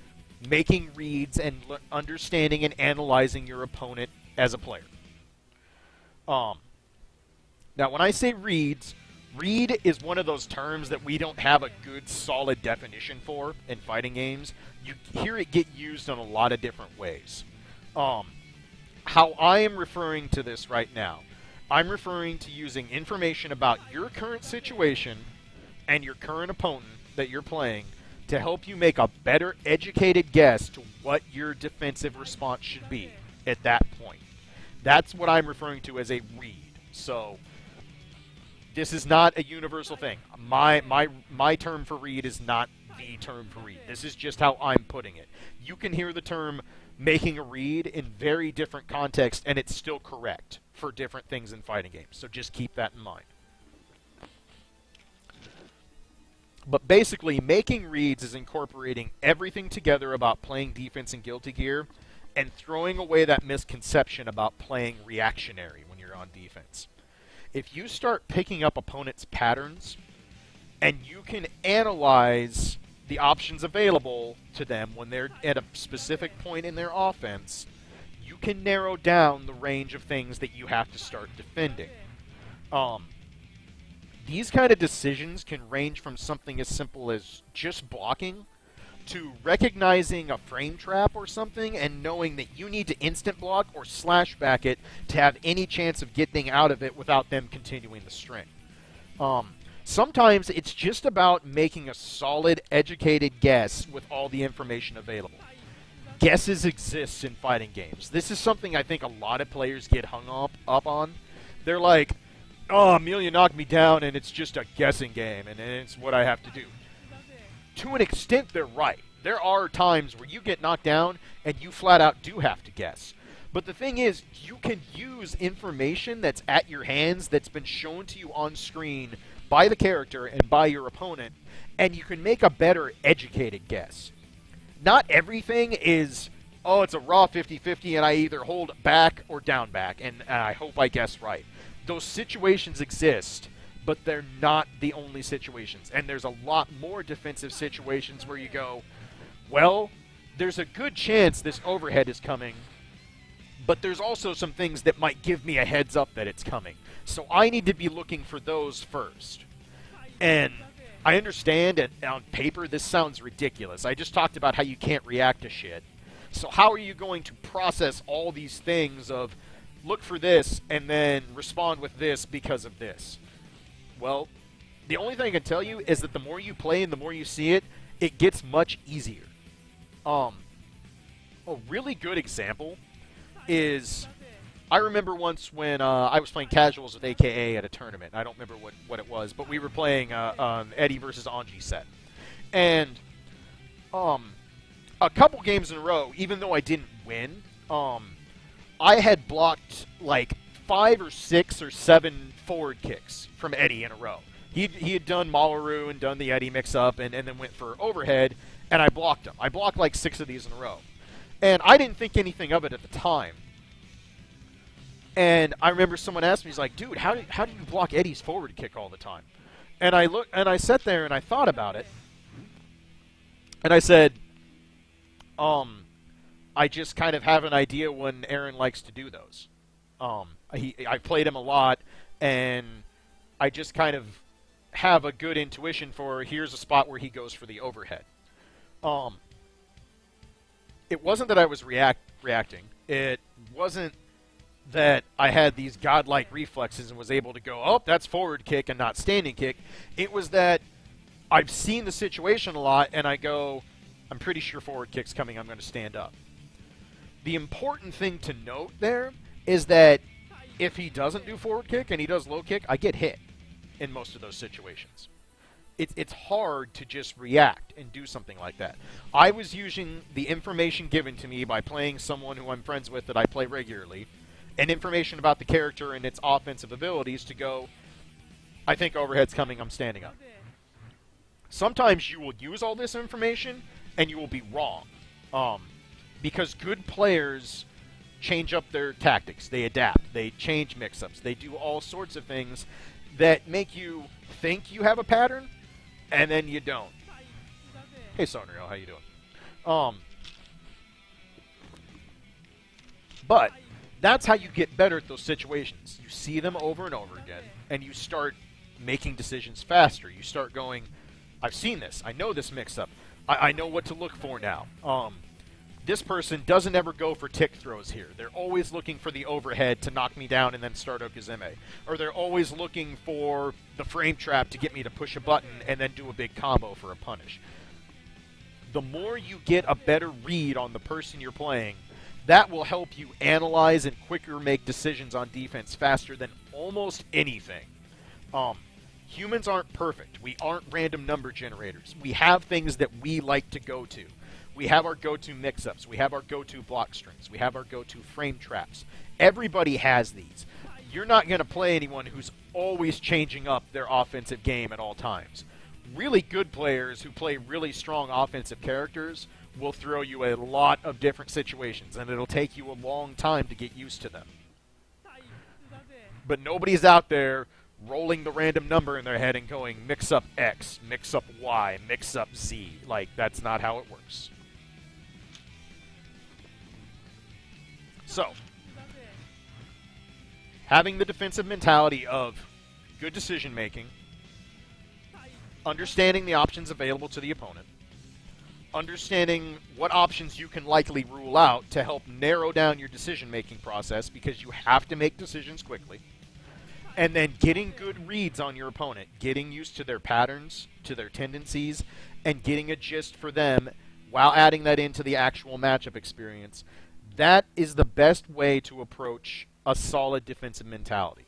making reads and understanding and analyzing your opponent as a player. Now, when I say reads, read is one of those terms that we don't have a good, solid definition for in fighting games. You hear it get used in a lot of different ways. How I am referring to this right now, I'm referring to using information about your current situation and your current opponent that you're playing to help you make a better educated guess to what your defensive response should be at that point. That's what I'm referring to as a read. So this is not a universal thing. My term for read is not the term for read. This is just how I'm putting it. You can hear the term making a read in very different contexts, and it's still correct for different things in fighting games. So just keep that in mind. But basically, making reads is incorporating everything together about playing defense in Guilty Gear and throwing away that misconception about playing reactionary when you're on defense. If you start picking up opponents' patterns and you can analyze the options available to them when they're at a specific point in their offense, you can narrow down the range of things that you have to start defending. These kind of decisions can range from something as simple as just blocking to recognizing a frame trap or something and knowing that you need to instant block or slash back it to have any chance of getting out of it without them continuing the string. Sometimes it's just about making a solid, educated guess with all the information available. Guesses exist in fighting games. This is something I think a lot of players get hung up on. They're like, oh, Amelia knocked me down and it's just a guessing game and it's what I have to do. To an extent, they're right. There are times where you get knocked down and you flat out do have to guess. But the thing is, you can use information that's at your hands that's been shown to you on screen by the character and by your opponent, and you can make a better educated guess. Not everything is, oh, it's a raw 50-50 and I either hold back or down back, and I hope I guess right. Those situations exist, but they're not the only situations. And there's a lot more defensive situations where you go, well, there's a good chance this overhead is coming, but there's also some things that might give me a heads up that it's coming. So I need to be looking for those first. And I understand, and on paper, this sounds ridiculous. I just talked about how you can't react to shit. So how are you going to process all these things of look for this and then respond with this because of this? Well, the only thing I can tell you is that the more you play and the more you see it, it gets much easier. A really good example is, I remember once when I was playing casuals with AKA at a tournament. I don't remember what it was, but we were playing Eddie versus Anji set. And a couple games in a row, even though I didn't win, I had blocked like 5 or 6 or 7 forward kicks from Eddie in a row. He had done Mawaru and done the Eddie mix-up and then went for overhead, and I blocked him. I blocked like 6 of these in a row. And I didn't think anything of it at the time. And I remember someone asked me, he's like, dude, how do you block Eddie's forward kick all the time? And I sat there and I thought about it. And I said, I just kind of have an idea when Aaron likes to do those. I played him a lot, and I just kind of have a good intuition for here's a spot where he goes for the overhead. It wasn't that I was reacting. It wasn't that I had these godlike reflexes and was able to go, oh, that's forward kick and not standing kick. It was that I've seen the situation a lot, and I go, I'm pretty sure forward kick's coming, I'm going to stand up. The important thing to note there is that if he doesn't do forward kick and he does low kick, I get hit in most of those situations. It's hard to just react and do something like that. I was using the information given to me by playing someone who I'm friends with that I play regularly, and information about the character and its offensive abilities to go, I think overhead's coming, I'm standing up. Sometimes you will use all this information and you will be wrong. Because good players change up their tactics. They adapt. They change mix-ups. They do all sorts of things that make you think you have a pattern, and then you don't. Hey, Sonrio, how you doing? But that's how you get better at those situations. You see them over and over again, and you start making decisions faster. You start going, I've seen this. I know this mix-up. I know what to look for now. This person doesn't ever go for tick throws here. They're always looking for the overhead to knock me down and then start Okazeme. Or they're always looking for the frame trap to get me to push a button and then do a big combo for a punish. The more you get a better read on the person you're playing, that will help you analyze and quicker make decisions on defense faster than almost anything. Humans aren't perfect. We aren't random number generators. We have things that we like to go to. We have our go-to mix-ups. We have our go-to block strings. We have our go-to frame traps. Everybody has these. You're not going to play anyone who's always changing up their offensive game at all times. Really good players who play really strong offensive characters will throw you a lot of different situations, and it'll take you a long time to get used to them. But nobody's out there rolling the random number in their head and going, mix up X, mix up Y, mix up Z. Like, that's not how it works. So, having the defensive mentality of good decision-making, understanding the options available to the opponent, understanding what options you can likely rule out to help narrow down your decision-making process because you have to make decisions quickly, and then getting good reads on your opponent, getting used to their patterns, to their tendencies, and getting a gist for them while adding that into the actual matchup experience. That is the best way to approach a solid defensive mentality.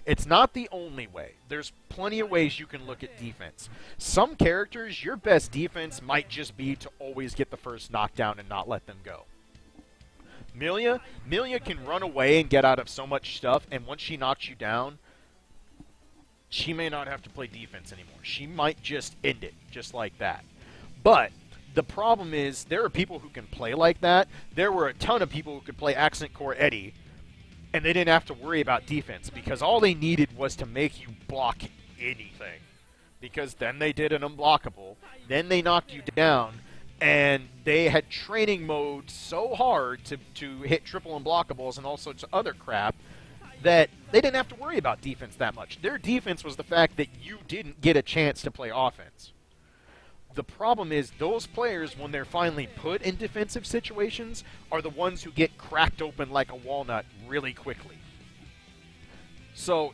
It's not the only way. There's plenty of ways you can look at defense. Some characters, your best defense might just be to always get the first knockdown and not let them go. Milia can run away and get out of so much stuff, and once she knocks you down, she may not have to play defense anymore. She might just end it, just like that. But the problem is, there are people who can play like that. There were a ton of people who could play Accent Core Eddie, and they didn't have to worry about defense, because all they needed was to make you block anything. Because then they did an unblockable, then they knocked you down, And they had training mode so hard to hit triple unblockables and all sorts of other crap that they didn't have to worry about defense that much. Their defense was the fact that you didn't get a chance to play offense. The problem is those players, when they're finally put in defensive situations, are the ones who get cracked open like a walnut really quickly. So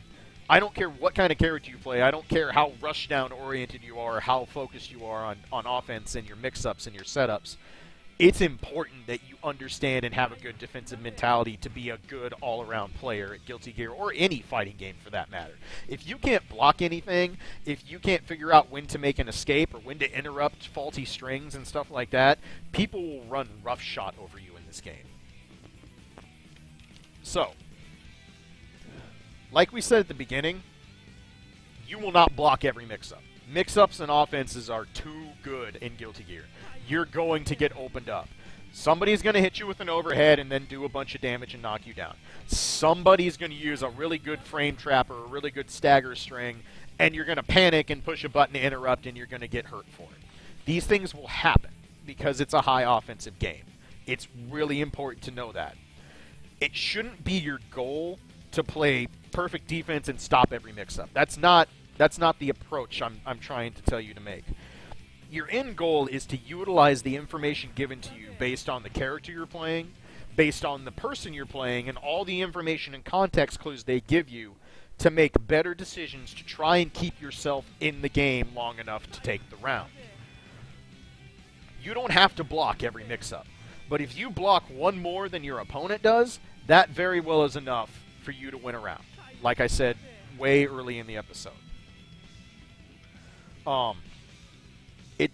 I don't care what kind of character you play. I don't care how rushdown oriented you are, how focused you are on offense and your mix-ups and your setups. It's important that you understand and have a good defensive mentality to be a good all-around player at Guilty Gear, or any fighting game for that matter. If you can't block anything, if you can't figure out when to make an escape or when to interrupt faulty strings and stuff like that, people will run roughshod over you in this game. So, like we said at the beginning, you will not block every mix-up. Mix-ups and offenses are too good in Guilty Gear. You're going to get opened up. Somebody's going to hit you with an overhead and then do a bunch of damage and knock you down. Somebody's going to use a really good frame trap or a really good stagger string, and you're going to panic and push a button to interrupt, and you're going to get hurt for it. These things will happen because it's a high offensive game. It's really important to know that. It shouldn't be your goal to play perfect defense and stop every mix-up. That's not the approach I'm trying to tell you to make. Your end goal is to utilize the information given to you based on the character you're playing, based on the person you're playing, and all the information and context clues they give you to make better decisions to try and keep yourself in the game long enough to take the round. You don't have to block every mix-up, but if you block one more than your opponent does, that very well is enough for you to win a round. Like I said way early in the episode.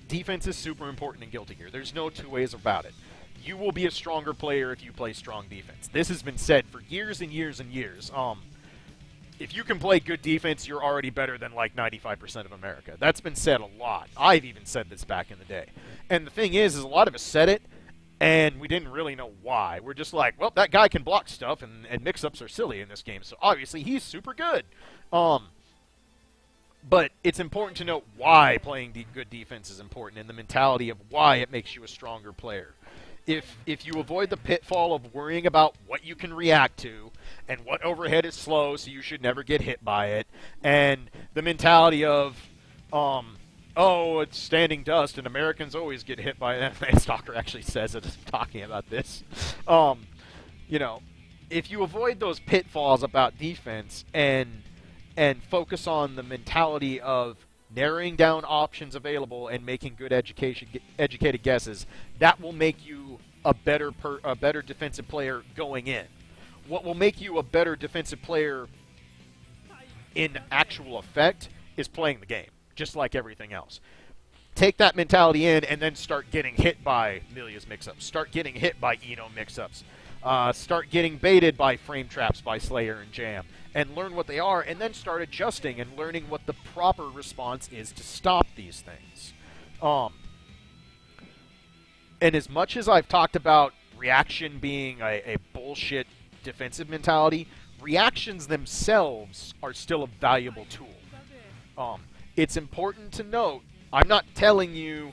Defense is super important in Guilty Gear. There's no two ways about it. You will be a stronger player if you play strong defense. This has been said for years and years and years. If you can play good defense, you're already better than like 95% of America. That's been said a lot. I've even said this back in the day. And the thing is a lot of us said it, and we didn't really know why. We're just like, well, that guy can block stuff, and mix-ups are silly in this game, so obviously he's super good. But it's important to note why playing good defense is important and the mentality of why it makes you a stronger player. If you avoid the pitfall of worrying about what you can react to and what overhead is slow so you should never get hit by it, and the mentality of, oh, it's standing dust and Americans always get hit by it. And Stalker actually says it, talking about this. You know, if you avoid those pitfalls about defense and focus on the mentality of narrowing down options available and making good educated guesses, that will make you a better defensive player going in. What will make you a better defensive player in actual effect is playing the game, just like everything else. Take that mentality in and then start getting hit by Milia's mix-ups. Start getting hit by Eno mix-ups. Start getting baited by frame traps by Slayer and Jam, and learn what they are, and then start adjusting and learning what the proper response is to stop these things. And as much as I've talked about reaction being a bullshit defensive mentality, reactions themselves are still a valuable tool. It's important to note, I'm not telling you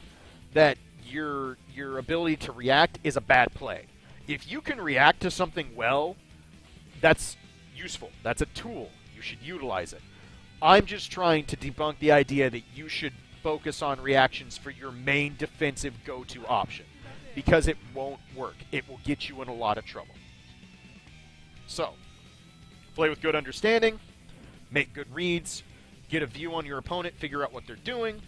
that your ability to react is a bad play. If you can react to something well, that's useful. That's a tool. You should utilize it. I'm just trying to debunk the idea that you should focus on reactions for your main defensive go-to option, because it won't work. It will get you in a lot of trouble. So, play with good understanding, make good reads, get a view on your opponent, figure out what they're doing,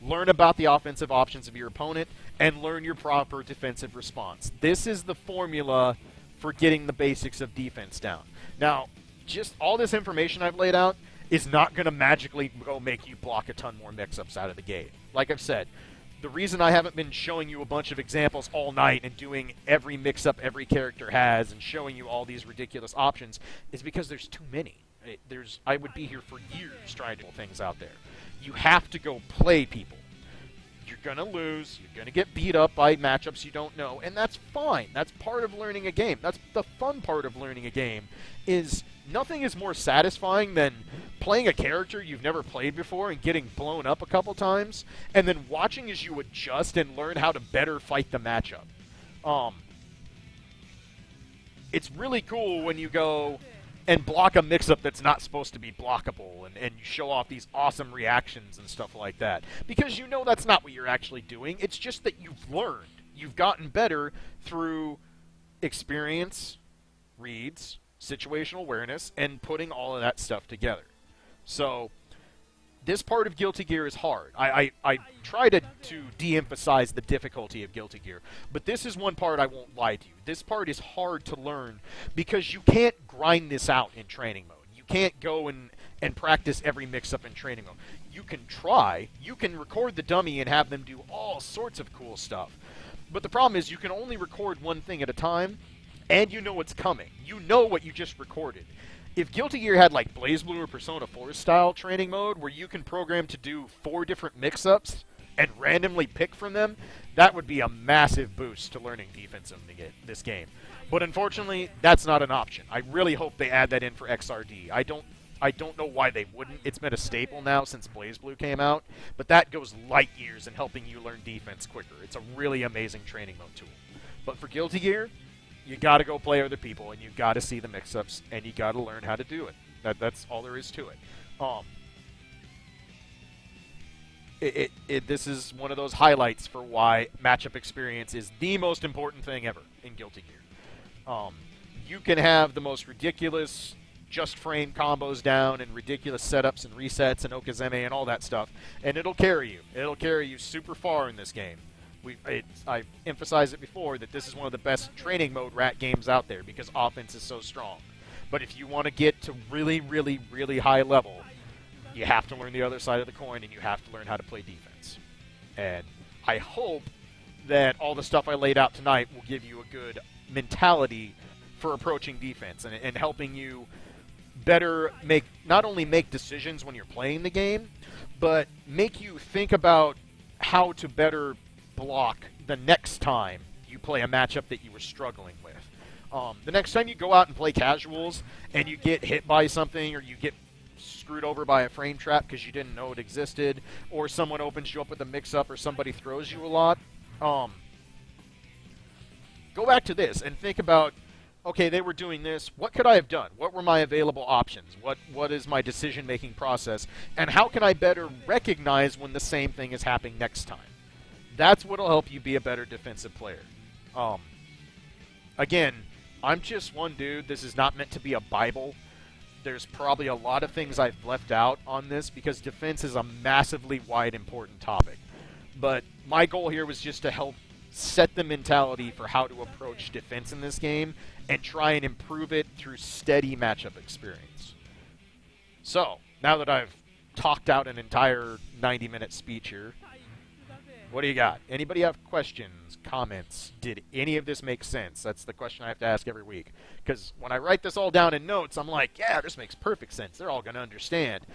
learn about the offensive options of your opponent, and learn your proper defensive response. This is the formula for getting the basics of defense down. Now, just all this information I've laid out is not going to magically go make you block a ton more mix-ups out of the gate. Like I've said, the reason I haven't been showing you a bunch of examples all night and doing every mix-up every character has and showing you all these ridiculous options is because there's too many. I would be here for years trying to pull things out there. You have to go play people. You're going to lose. You're going to get beat up by matchups you don't know, and that's fine. That's part of learning a game. That's the fun part of learning a game, is nothing is more satisfying than playing a character you've never played before and getting blown up a couple times, and then watching as you adjust and learn how to better fight the matchup. It's really cool when you go and block a mix-up that's not supposed to be blockable, and you show off these awesome reactions and stuff like that. Because you know that's not what you're actually doing. It's just that you've learned. You've gotten better through experience, reads, situational awareness, and putting all of that stuff together. So this part of Guilty Gear is hard. I try to de-emphasize the difficulty of Guilty Gear, but this is one part I won't lie to you. This part is hard to learn because you can't grind this out in training mode. You can't go and practice every mix-up in training mode. You can try. You can record the dummy and have them do all sorts of cool stuff. But the problem is you can only record one thing at a time, and you know what's coming. You know what you just recorded. If Guilty Gear had like BlazBlue or Persona 4 style training mode where you can program to do 4 different mix-ups and randomly pick from them, that would be a massive boost to learning defense in this game. But unfortunately, that's not an option. I really hope they add that in for XRD. I don't know why they wouldn't. It's been a staple now since BlazBlue came out, but that goes light years in helping you learn defense quicker. It's a really amazing training mode tool. But for Guilty Gear, you got to go play other people, and you got to see the mix-ups, and you got to learn how to do it. That's all there is to it. This is one of those highlights for why matchup experience is the most important thing ever in Guilty Gear. You can have the most ridiculous just frame combos down and ridiculous setups and resets and Okazeme and all that stuff, and it'll carry you. It'll carry you super far in this game. I've emphasized it before that this is one of the best training mode rat games out there because offense is so strong. But if you want to get to really, really, really high level, you have to learn the other side of the coin and you have to learn how to play defense. And I hope that all the stuff I laid out tonight will give you a good mentality for approaching defense and helping you better not only make decisions when you're playing the game, but make you think about how to better block the next time you play a matchup that you were struggling with. The next time you go out and play casuals and you get hit by something or you get screwed over by a frame trap because you didn't know it existed, or someone opens you up with a mix-up or somebody throws you a lot, go back to this and think about, okay, they were doing this. What could I have done? What were my available options? What is my decision-making process? And how can I better recognize when the same thing is happening next time? That's what will help you be a better defensive player. Again, I'm just one dude. This is not meant to be a Bible. There's probably a lot of things I've left out on this because defense is a massively wide, important topic. But my goal here was just to help set the mentality for how to approach defense in this game and try and improve it through steady matchup experience. So, now that I've talked out an entire 90-minute speech here, what do you got? Anybody have questions, comments? Did any of this make sense? That's the question I have to ask every week. Because when I write this all down in notes, I'm like, yeah, this makes perfect sense. They're all going to understand.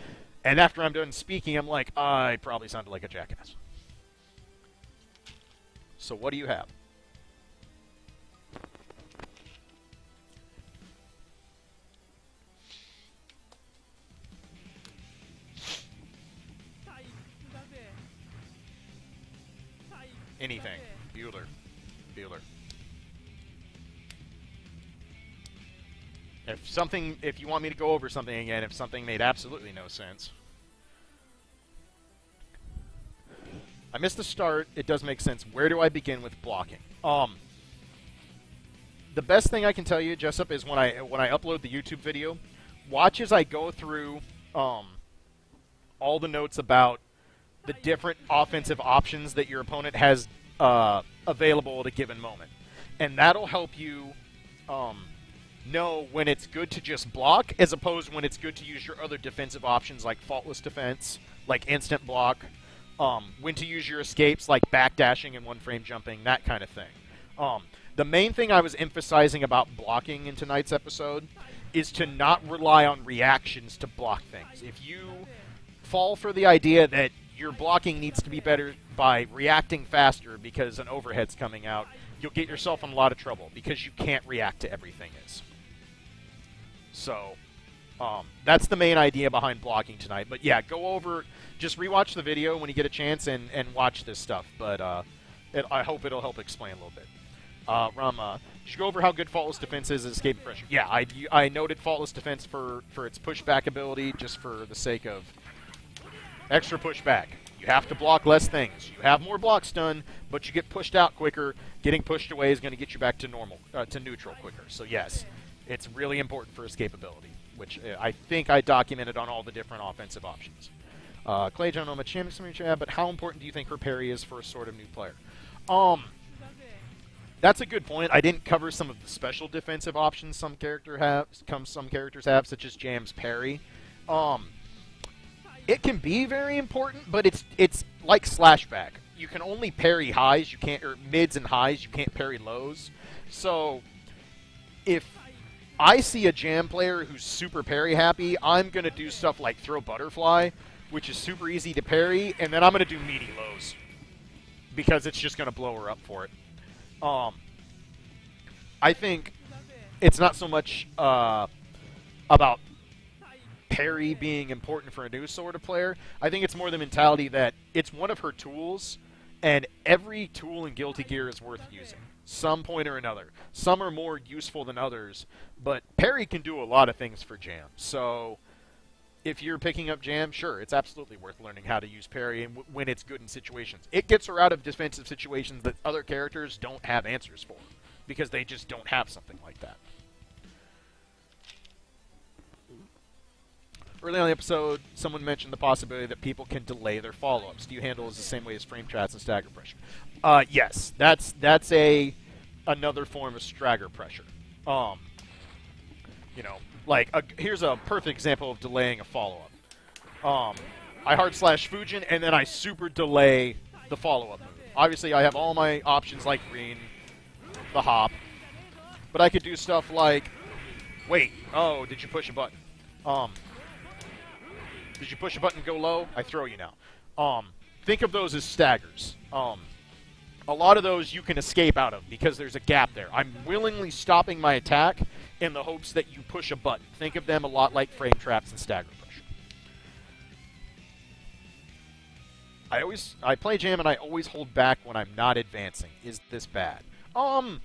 And after I'm done speaking, I'm like, I probably sounded like a jackass. So what do you have? Anything. Bueller. If you want me to go over something again, if something made absolutely no sense. I missed the start. It does make sense. Where do I begin with blocking? The best thing I can tell you, Jessup, is when I upload the YouTube video, watch as I go through all the notes about the different offensive options that your opponent has available at a given moment. And that'll help you know when it's good to just block as opposed to when it's good to use your other defensive options like faultless defense, like instant block, when to use your escapes like backdashing and one-frame jumping, that kind of thing. The main thing I was emphasizing about blocking in tonight's episode is to not rely on reactions to block things. If you fall for the idea that your blocking needs to be better by reacting faster because an overhead's coming out, you'll get yourself in a lot of trouble because you can't react to everything. So, That's the main idea behind blocking tonight. But yeah, go over, just rewatch the video when you get a chance and watch this stuff. But I hope it'll help explain a little bit. Rama, did you go over how good Faultless Defense is at escaping pressure? Yeah, I noted Faultless Defense for its pushback ability, just for the sake of extra pushback. You have to block less things. You have more blocks done, but you get pushed out quicker. Getting pushed away is going to get you back to to neutral quicker. So yes, it's really important for escapability, which I think I documented on all the different offensive options. Clay, I don't know much champion, but how important do you think her parry is for a sort of new player? That's a good point. I didn't cover some of the special defensive options some characters have, such as Jam's parry. It can be very important, but it's like slashback. You can only parry highs, or mids and highs. You can't parry lows. So if I see a Jam player who's super parry happy, I'm gonna do stuff like throw butterfly, which is super easy to parry, and then I'm gonna do meaty lows because it's just gonna blow her up for it. I think it's not so much about parry being important for a new sort of player. I think it's more the mentality that it's one of her tools, and every tool in Guilty Gear is worth using, some point or another. Some are more useful than others, but parry can do a lot of things for Jam. So if you're picking up Jam, sure, it's absolutely worth learning how to use parry and when it's good in situations. It gets her out of defensive situations that other characters don't have answers for, because they just don't have something like that. Early on in the episode, someone mentioned the possibility that people can delay their follow-ups. Do you handle it the same way as frame traps and stagger pressure? Yes, that's another form of stagger pressure. You know, like here's a perfect example of delaying a follow-up. I hard slash Fujin, and then I super delay the follow-up move. Obviously, I have all my options like green, the hop, but I could do stuff like, wait, oh, did you push a button? Did you push a button and go low? I throw you now. Think of those as staggers. A lot of those you can escape out of because there's a gap there. I'm willingly stopping my attack in the hopes that you push a button. Think of them a lot like frame traps and stagger pressure. I play Jam and I always hold back when I'm not advancing. Is this bad? I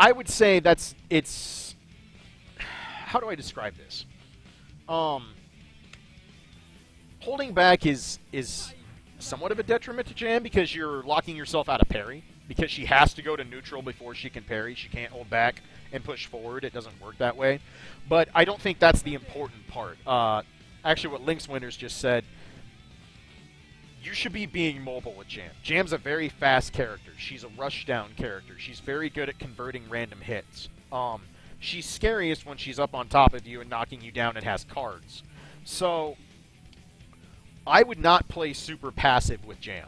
would say it's how do I describe this? Holding back is somewhat of a detriment to Jam because you're locking yourself out of parry. Because she has to go to neutral before she can parry. She can't hold back and push forward. It doesn't work that way. But I don't think that's the important part. Actually, what Lynx Winners just said, you should be being mobile with Jam. Jam's a very fast character. She's a rushdown character. She's very good at converting random hits. She's scariest when she's up on top of you and knocking you down and has cards. So I would not play super passive with Jam.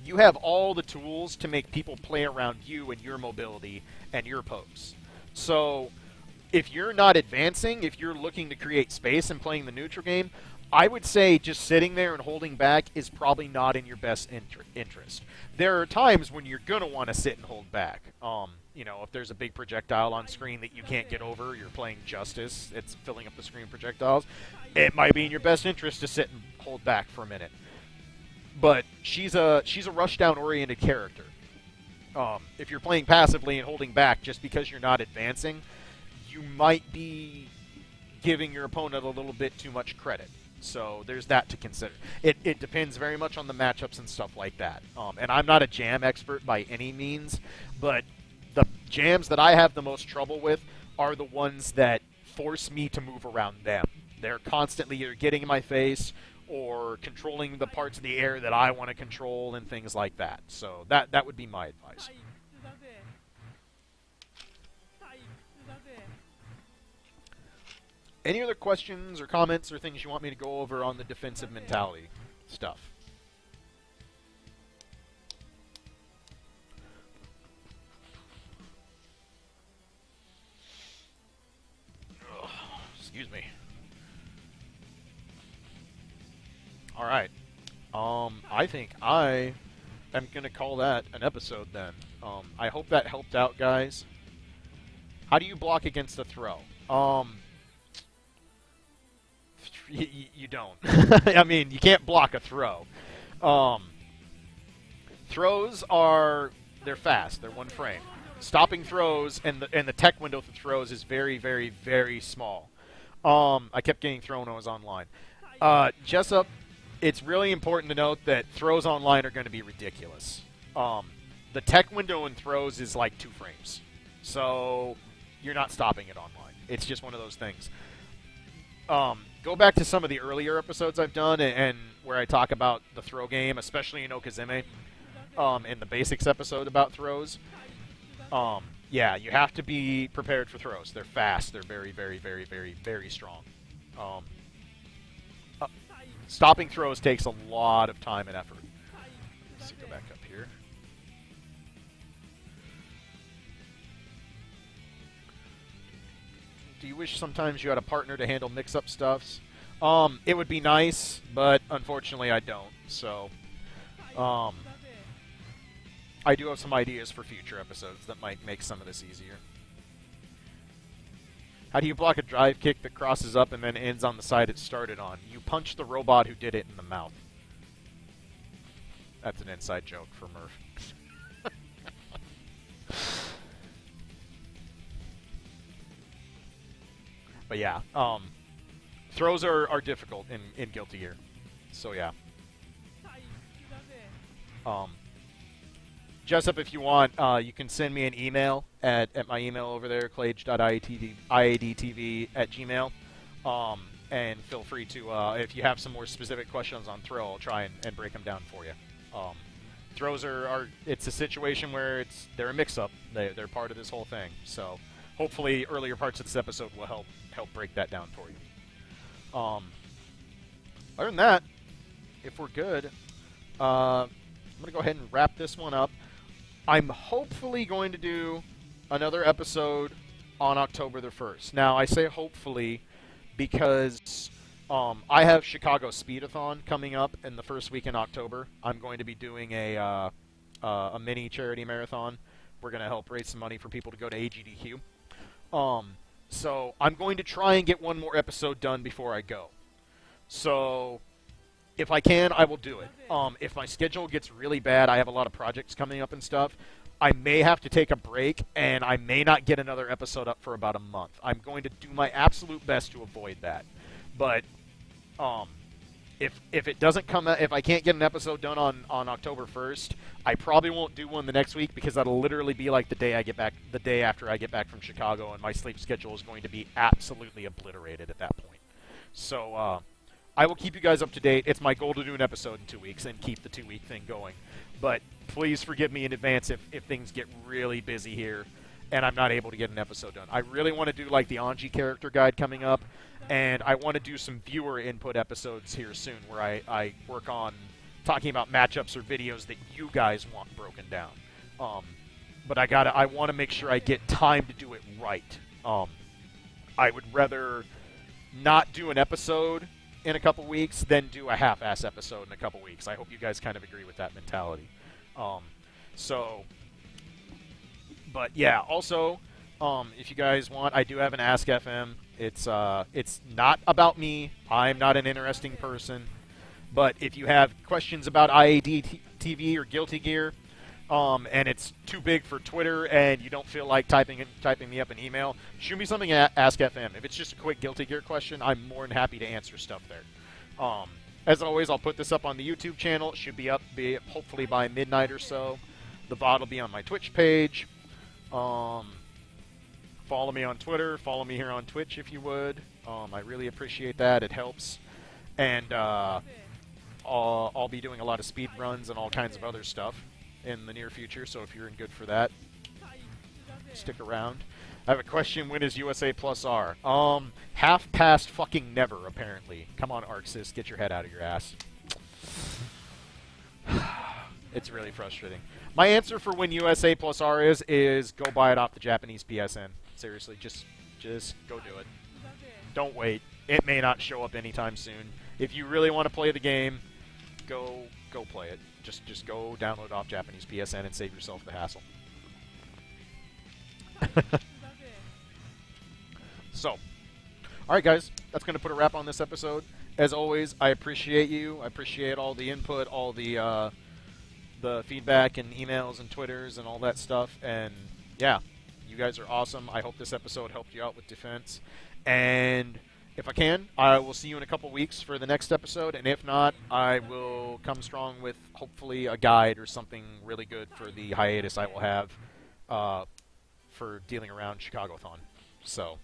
You have all the tools to make people play around you and your mobility and your pose. So if you're not advancing, if you're looking to create space and playing the neutral game, I would say just sitting there and holding back is probably not in your best interest. There are times when you're going to want to sit and hold back. You know, if there's a big projectile on screen that you can't get over, you're playing Justice, it's filling up the screen with projectiles, it might be in your best interest to sit and hold back for a minute. But she's a rushdown oriented character. If you're playing passively and holding back just because you're not advancing, you might be giving your opponent a little bit too much credit. So there's that to consider. It depends very much on the matchups and stuff like that. And I'm not a Jam expert by any means, but the Jams that I have the most trouble with are the ones that force me to move around them. They're constantly either getting in my face or controlling the parts of the air that I want to control and things like that. So that would be my advice. Any other questions or comments or things you want me to go over on the defensive mentality stuff? Ugh, excuse me. All right. I think I am going to call that an episode then. I hope that helped out, guys. How do you block against a throw? You don't. I mean, you can't block a throw. Throws they're fast. They're one frame. Stopping throws and the tech window for throws is very, very, very small. I kept getting thrown when I was online. Jessup, it's really important to note that throws online are going to be ridiculous. The tech window in throws is like 2 frames. So you're not stopping it online. It's just one of those things. Go back to some of the earlier episodes I've done and where I talk about the throw game, especially in Okazeme, in the basics episode about throws. Yeah, you have to be prepared for throws. They're fast. They're very, very, very, very, very strong. Stopping throws takes a lot of time and effort. Let's see, go back up here. Do you wish sometimes you had a partner to handle mix-up stuffs? It would be nice, but unfortunately I don't. So, I do have some ideas for future episodes that might make some of this easier. How do you block a drive kick that crosses up and then ends on the side it started on? You punch the robot who did it in the mouth. That's an inside joke for Murph. But yeah, throws are difficult in Guilty Gear. So yeah. Jessup, if you want, you can send me an email at my email over there, clage.iad-tv@gmail. And feel free to, if you have some more specific questions on throw, I'll try and break them down for you. Throws it's a situation where they're a mix-up. They're part of this whole thing. So hopefully earlier parts of this episode will help break that down for you. Other than that, if we're good, I'm going to go ahead and wrap this one up. I'm hopefully going to do another episode on October the 1st. Now, I say hopefully because I have Chicago Speedathon coming up in the first week in October. I'm going to be doing a mini charity marathon. We're going to help raise some money for people to go to AGDQ. So I'm going to try and get one more episode done before I go. So if I can, I will do it. If my schedule gets really bad, I have a lot of projects coming up and stuff, I may have to take a break, and I may not get another episode up for about a month. I'm going to do my absolute best to avoid that. But if it doesn't come out, if I can't get an episode done on October 1st, I probably won't do one the next week because that'll literally be like the day after I get back from Chicago, and my sleep schedule is going to be absolutely obliterated at that point. So I will keep you guys up to date. It's my goal to do an episode in 2 weeks and keep the 2-week thing going. But please forgive me in advance if things get really busy here and I'm not able to get an episode done. I really want to do like the Anji character guide coming up, and I want to do some viewer input episodes here soon where I work on talking about matchups or videos that you guys want broken down. But I want to make sure I get time to do it right. I would rather not do an episode in a couple weeks than do a half-ass episode in a couple weeks. I hope you guys kind of agree with that mentality. But yeah, also, if you guys want, I do have an Ask FM. It's not about me. I'm not an interesting person. But if you have questions about IAD-TV or Guilty Gear, and it's too big for Twitter and you don't feel like typing me up an email, shoot me something at Ask FM. If it's just a quick Guilty Gear question, I'm more than happy to answer stuff there. As always, I'll put this up on the YouTube channel. It should be up hopefully by midnight or so. The VOD will be on my Twitch page. Follow me on Twitter. Follow me here on Twitch if you would. I really appreciate that. It helps. And I'll be doing a lot of speed runs and all kinds of other stuff in the near future, so if you're in good for that, stick around. I have a question. When is USA Plus R? Half past fucking never, apparently. Come on, Arxis, get your head out of your ass. It's really frustrating. My answer for when USA Plus R is go buy it off the Japanese PSN. Seriously, just go do it. Don't wait. It may not show up anytime soon. If you really want to play the game, go play it. Just go download off Japanese PSN and save yourself the hassle. So, all right, guys, that's going to put a wrap on this episode. As always, I appreciate you. I appreciate all the input, all the feedback and emails and Twitters and all that stuff. And yeah, you guys are awesome. I hope this episode helped you out with defense. And if I can, I will see you in a couple weeks for the next episode. And if not, I will come strong with hopefully a guide or something really good for the hiatus I will have for dealing around Chicago-thon. So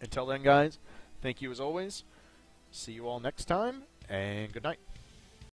until then, guys, thank you as always. See you all next time, and good night.